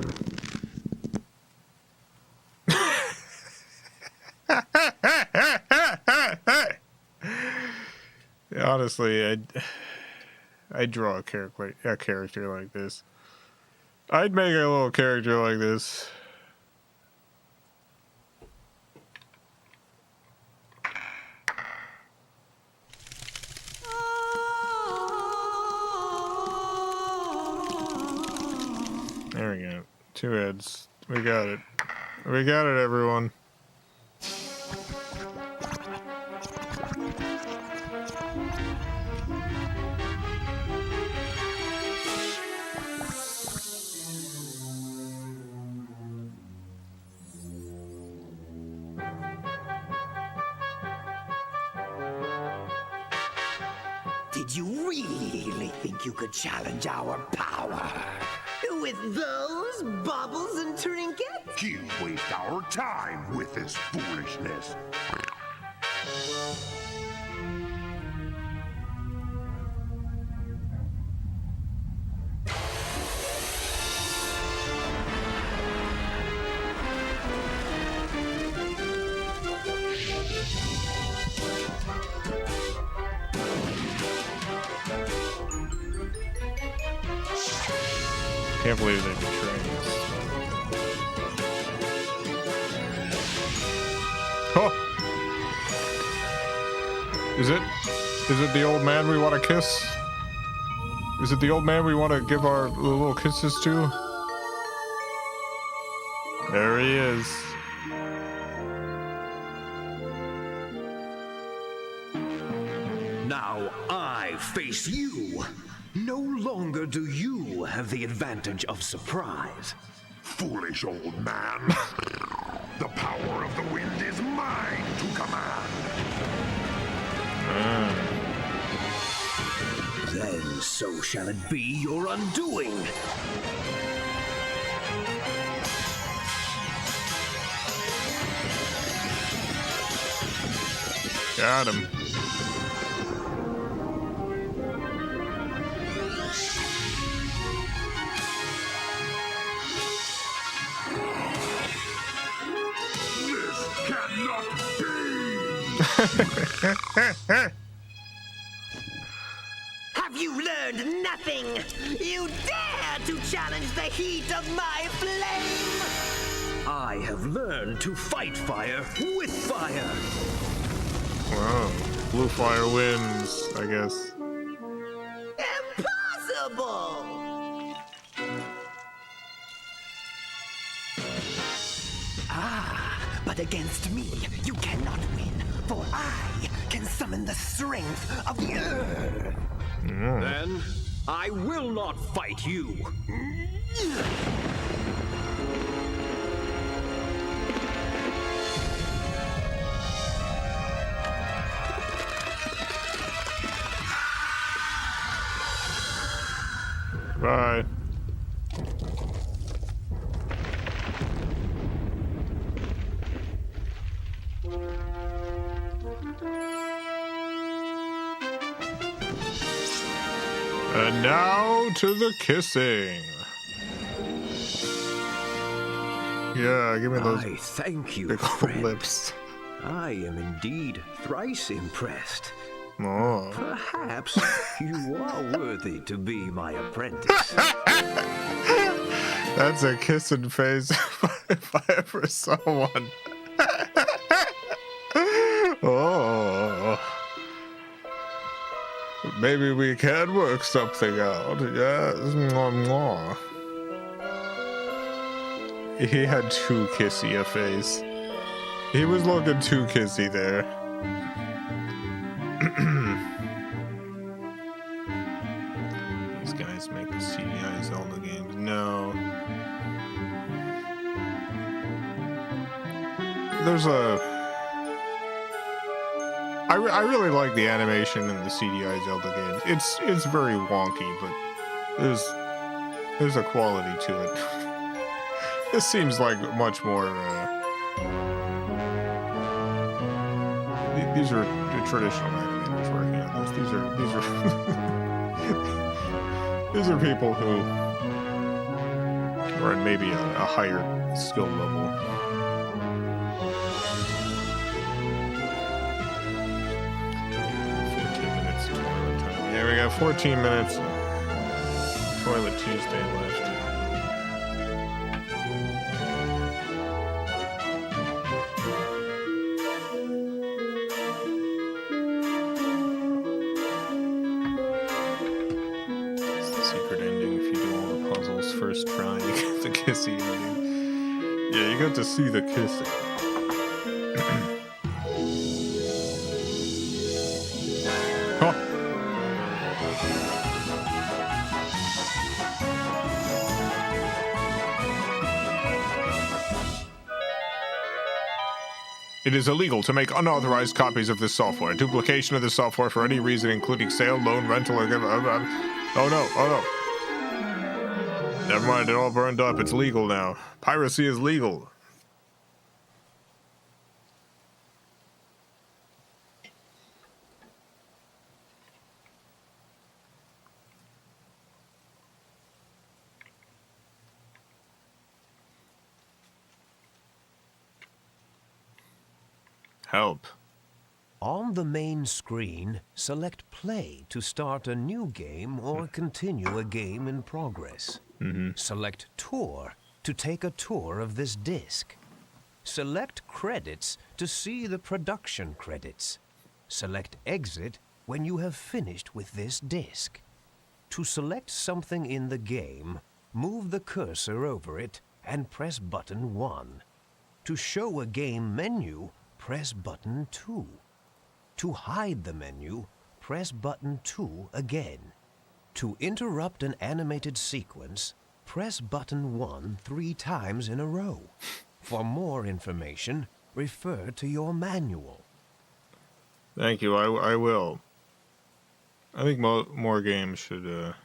Honestly, I'd draw a character like this. I'd make a little character like this. There we go. 2 heads. We got it. We got it, everyone. Did you really think you could challenge our power? With those baubles and trinkets? You waste our time with this foolishness. Can't believe they betrayed us. Oh! Is it the old man we want to kiss? Is it the old man we want to give our little kisses to? There he is. Now I face you. No longer do you have the advantage of surprise. Foolish old man. The power of the wind is mine to command. Then so shall it be your undoing. Got him. This cannot be! Have you learned nothing? You dare to challenge the heat of my flame? I have learned to fight fire with fire. Wow. Blue fire wins, I guess. Impossible! But against me, you cannot win, for I can summon the strength of the earth. Then I will not fight you. Bye. And now to the kissing. Yeah, give me those I thank you, big old friend. lips. I am indeed thrice impressed. Oh. Perhaps you are worthy to be my apprentice. That's a kissing face if I ever saw one. Oh. Maybe we can work something out. Yes. Mwah, mwah. He had too kissy a face. He was looking too kissy there. These guys make the CDI Zelda games. No. There's a... I really like the animation in the CDI Zelda games. It's very wonky, but there's a quality to it. This seems like much more... these are the traditional animators working on this. These are people who are at maybe a higher skill level. Yeah, we got 14 minutes. Toilet Tuesday left. It's the secret ending. If you do all the puzzles first try, you get the kissy ending. Yeah, you got to see the kissing. Huh. It is illegal to make unauthorized copies of this software. Duplication of this software for any reason, including sale, loan, rental, or... Oh no, oh no. Never mind, it all burned up. It's legal now. Piracy is legal. Help. On the main screen, select Play to start a new game or continue a game in progress. Select Tour to take a tour of this disc. Select Credits to see the production credits. Select Exit when you have finished with this disc. To select something in the game, move the cursor over it and press button 1. To show a game menu, press button 2. To hide the menu, press button 2 again. To interrupt an animated sequence, press button 1 3 times in a row. For more information, refer to your manual. Thank you, I will. I think more games should,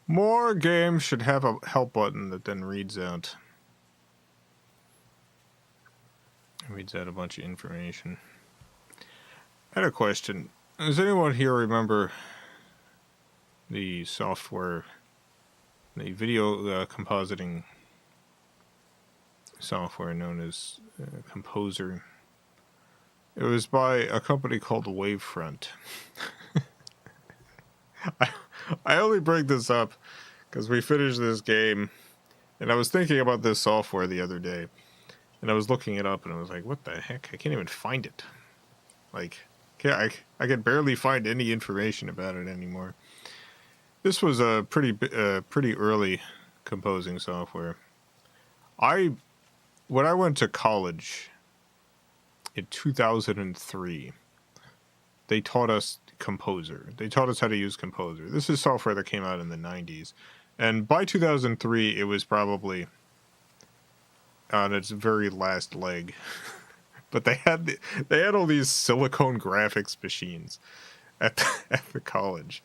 more games should have a help button that then reads out a bunch of information. I had a question. Does anyone here remember the software, the video compositing software known as Composer? It was by a company called Wavefront. I only bring this up because we finished this game, and I was thinking about this software the other day, and I was looking it up, and I was like, what the heck? I can't even find it. Like, I can barely find any information about it anymore. This was a pretty early composing software. When I went to college in 2003, they taught us Composer. They taught us how to use Composer. This is software that came out in the 90s. And by 2003, it was probably on its very last leg. But they had all these silicone graphics machines at the college.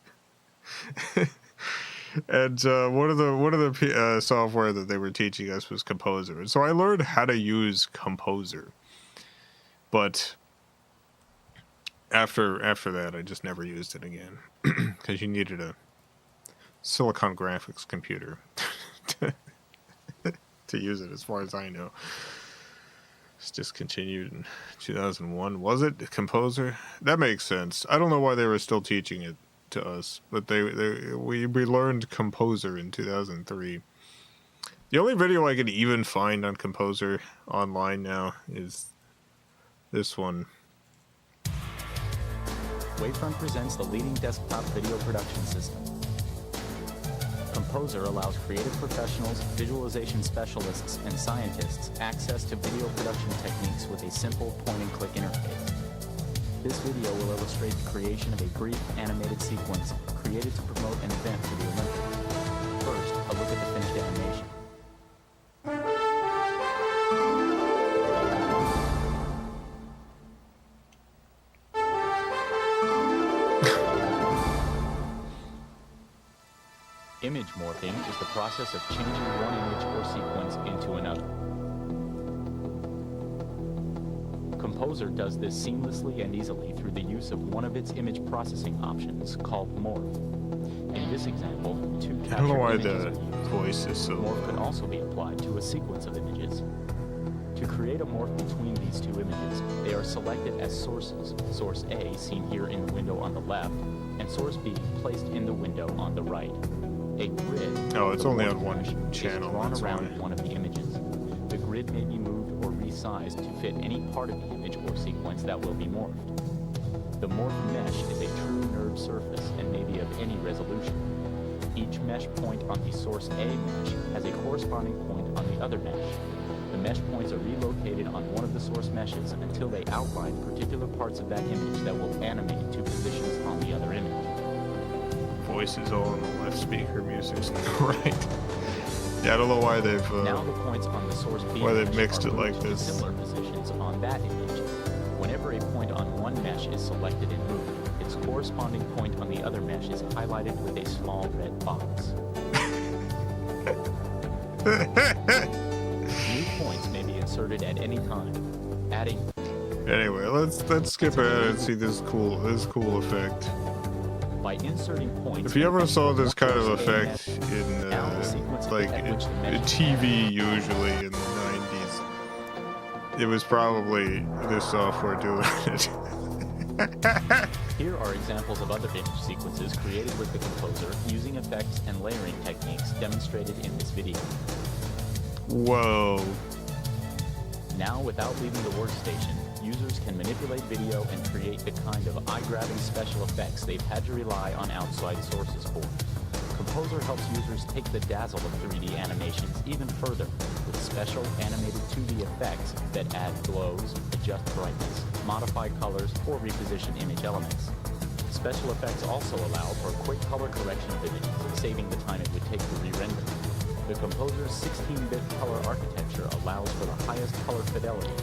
And one of the software that they were teaching us was Composer. And so I learned how to use Composer. But after that, I just never used it again, because you needed a silicon graphics computer to use it, as far as I know. It's discontinued in 2001. Was it Composer? That makes sense. I don't know why they were still teaching it to us, but we learned Composer in 2003. The only video I can even find on Composer online now is this one. Wavefront presents the leading desktop video production system. Composer allows creative professionals, visualization specialists, and scientists access to video production techniques with a simple point-and-click interface. This video will illustrate the creation of a brief animated sequence created to promote an event for the Olympics. First, a look at the finished animation. Image morphing is the process of changing one image or sequence into another. Composer does this seamlessly and easily through the use of one of its image processing options called Morph. In this example, two captured images. I don't know why the voice is so... Morph could also be applied to a sequence of images. To create a morph between these two images, they are selected as sources, source A seen here in the window on the left, and source B placed in the window on the right. A grid... Oh, it's only on one channel. ...is drawn around one of the images. The grid may be moved or resized to fit any part of the image or sequence that will be morphed. The morph mesh is a true nerd surface and may be of any resolution. Each mesh point on the source A mesh has a corresponding point on the other mesh. The mesh points are relocated on one of the source meshes until they outline particular parts of that image that will animate to positions on the other image. Voices all on the left speaker, music's on the right. Yeah, I don't know why they've now the points on the source B why they've mixed it like this. Similar positions on that image. Whenever a point on one mesh is selected and moved, its corresponding point on the other mesh is highlighted with a small red box. New points may be inserted at any time, adding. Anyway, let's skip ahead and see this cool effect. By inserting points. If you ever saw this kind of effect in like TV usually in the 90s, it was probably this software doing it. Here are examples of other image sequences created with the composer using effects and layering techniques demonstrated in this video. Whoa. Now, without leaving the workstation, users can manipulate video and create the kind of eye-grabbing special effects they've had to rely on outside sources for. Composer helps users take the dazzle of 3D animations even further with special animated 2D effects that add glows, adjust brightness, modify colors, or reposition image elements. Special effects also allow for quick color correction of images, saving the time it would take to re-render. The composer's 16-bit color architecture allows for the highest color fidelity.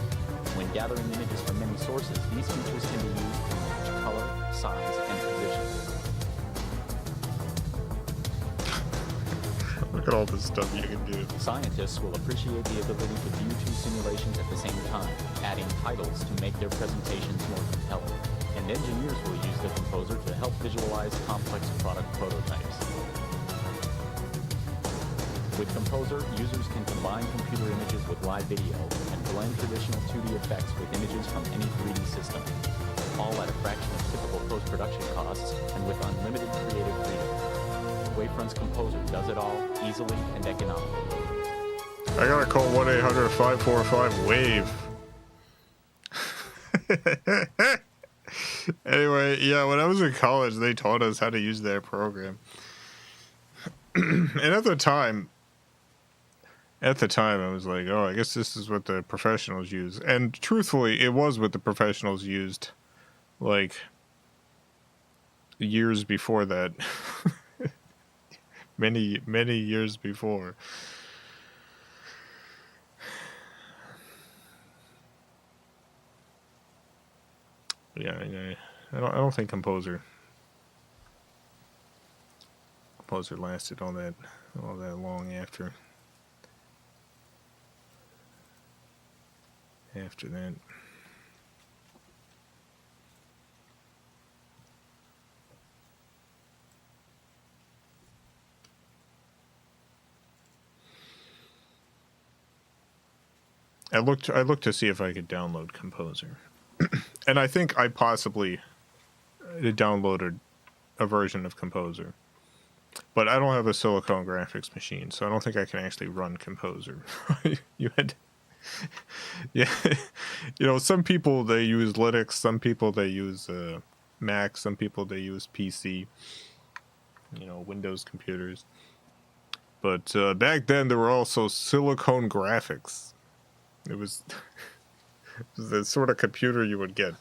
When gathering images from many sources, these features can be used to match color, size, and position. Look at all this stuff you can do. Scientists will appreciate the ability to view two simulations at the same time, adding titles to make their presentations more compelling. And engineers will use the composer to help visualize complex product prototypes. With Composer, users can combine computer images with live video and blend traditional 2D effects with images from any 3D system, all at a fraction of typical post-production costs and with unlimited creative freedom. Wavefront's Composer does it all easily and economically. I gotta call 1-800-545-WAVE. Anyway, yeah, when I was in college, they taught us how to use that program. And at the time, I was like, oh, I guess this is what the professionals use. And truthfully, it was what the professionals used, like, years before that. many, many years before. But yeah, I don't think Composer lasted all that long after that. I looked to see if I could download Composer. And I think I possibly downloaded a version of Composer. But I don't have a silicone graphics machine, so I don't think I can actually run Composer. You had, yeah, some people they use Linux, some people they use Mac, some people they use PC, Windows computers. But back then there were also silicone graphics. It was the sort of computer you would get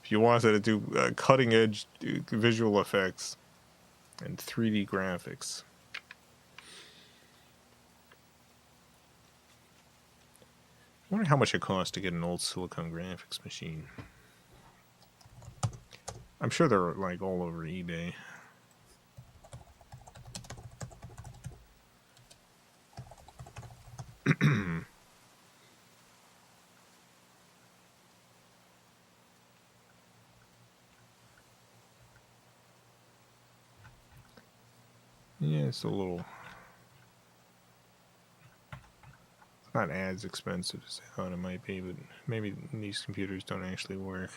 if you wanted to do cutting edge visual effects and 3D graphics. I wonder how much it costs to get an old silicone graphics machine. I'm sure they're like all over eBay. Yeah, it's a little... It's not as expensive as I thought it might be, but maybe these computers don't actually work.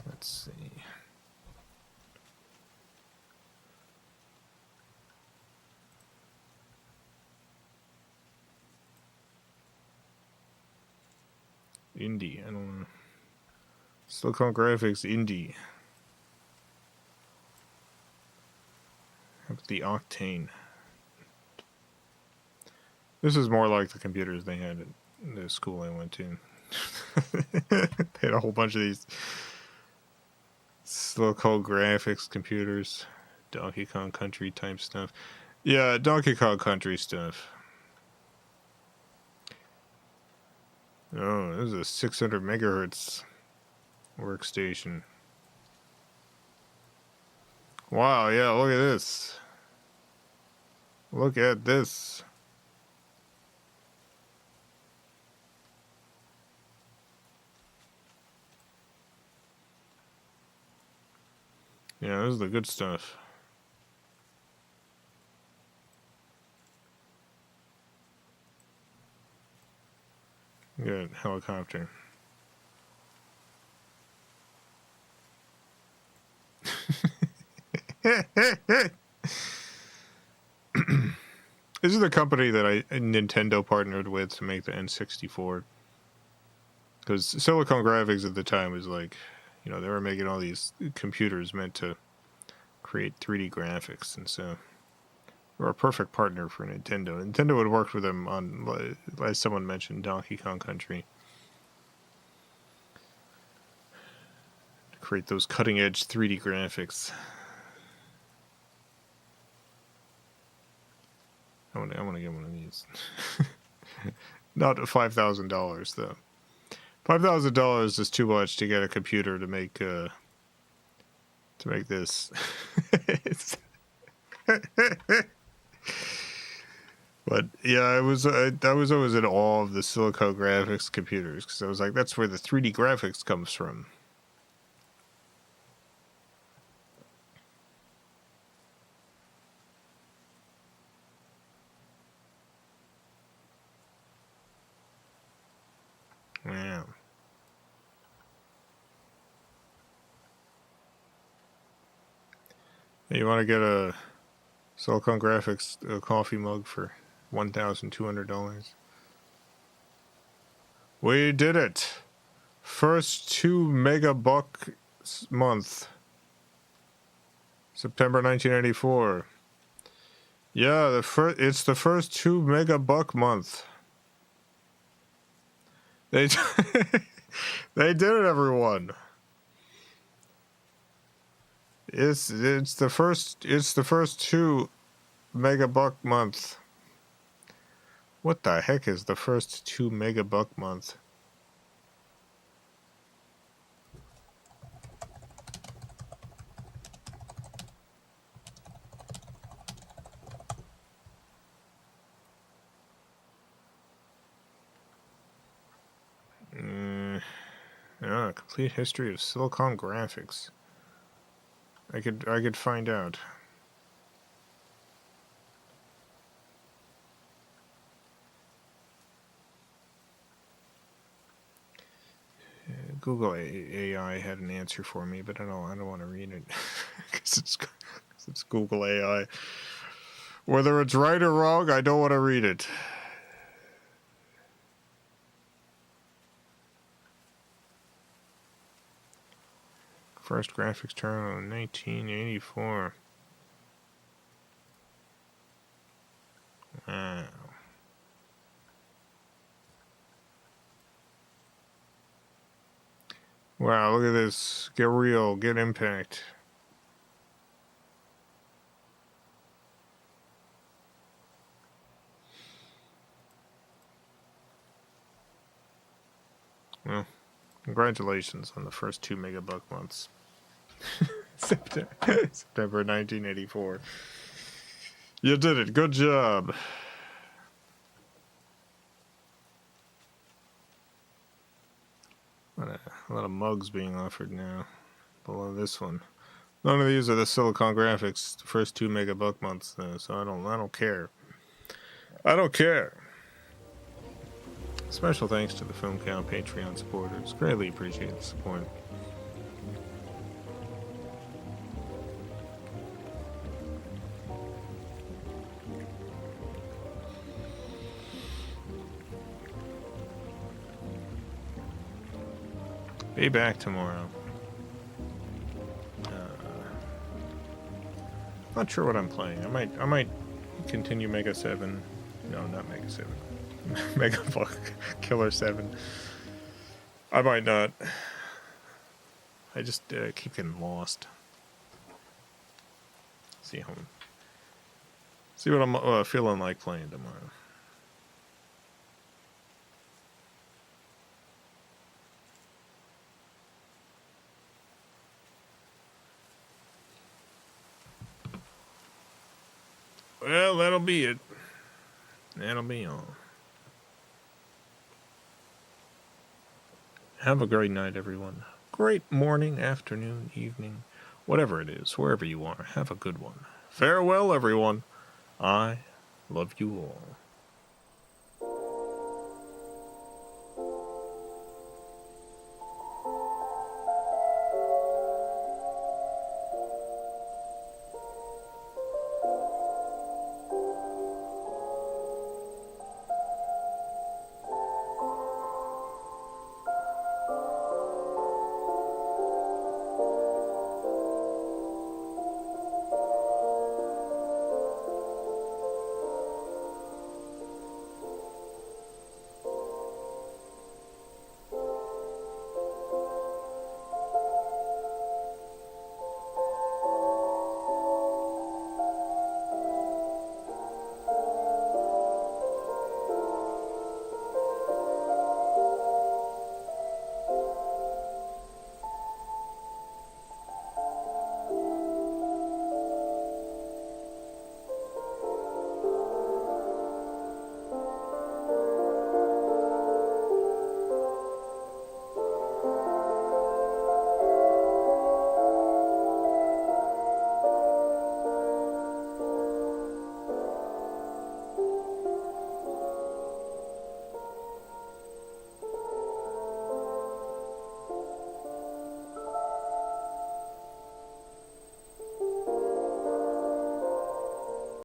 Let's see. Indie, I don't know. Silicone graphics, indie. How about the Octane? This is more like the computers they had at the school I went to. They had a whole bunch of these silicone graphics computers. Donkey Kong Country type stuff. Yeah, Donkey Kong Country stuff. Oh, this is a 600 megahertz workstation. Wow, yeah, look at this. Look at this. Yeah, this is the good stuff. Good helicopter. This is the company that Nintendo partnered with to make the N64. Because Silicon Graphics at the time was like, you know, they were making all these computers meant to create 3D graphics, and so they were a perfect partner for Nintendo. Nintendo had worked with them on, as someone mentioned, Donkey Kong Country, to create those cutting-edge 3D graphics. I want to get one of these. Not $5,000 though. $5,000 is too much to get a computer to make this. But yeah, I was always in awe of the Silicon Graphics computers, because I was like, that's where the 3D graphics comes from. Yeah. Hey, you want to get a Silicon Graphics coffee mug for $1,200? We did it! First 2 megabuck month. September 1984. Yeah, it's the first 2 megabuck month. They they did it, everyone. It's the first 2 megabuck month. What the heck is the first 2 megabuck month? Yeah, complete history of Silicon Graphics. I could find out. Google AI had an answer for me, but I don't want to read it because it's Google AI. Whether it's right or wrong, I don't want to read it. First graphics terminal in 1984. Wow. Wow, look at this. Get real, get impact. Well, congratulations on the first 2 megabuck months. September 1984. You did it. Good job. A lot of mugs being offered now below this one. None of these are the Silicon Graphics first 2 megabuck months though, so I don't care. I don't care. Special thanks to the FilmCow Patreon supporters. Greatly appreciate the support. Be back tomorrow. Not sure what I'm playing. I might continue Mega 7. No, not Mega 7. Mega Buck Killer 7. I might not. I just keep getting lost. See what I'm feeling like playing tomorrow. Well, that'll be it. That'll be all. Have a great night, everyone. Great morning, afternoon, evening, whatever it is, wherever you are, have a good one. Farewell, everyone. I love you all.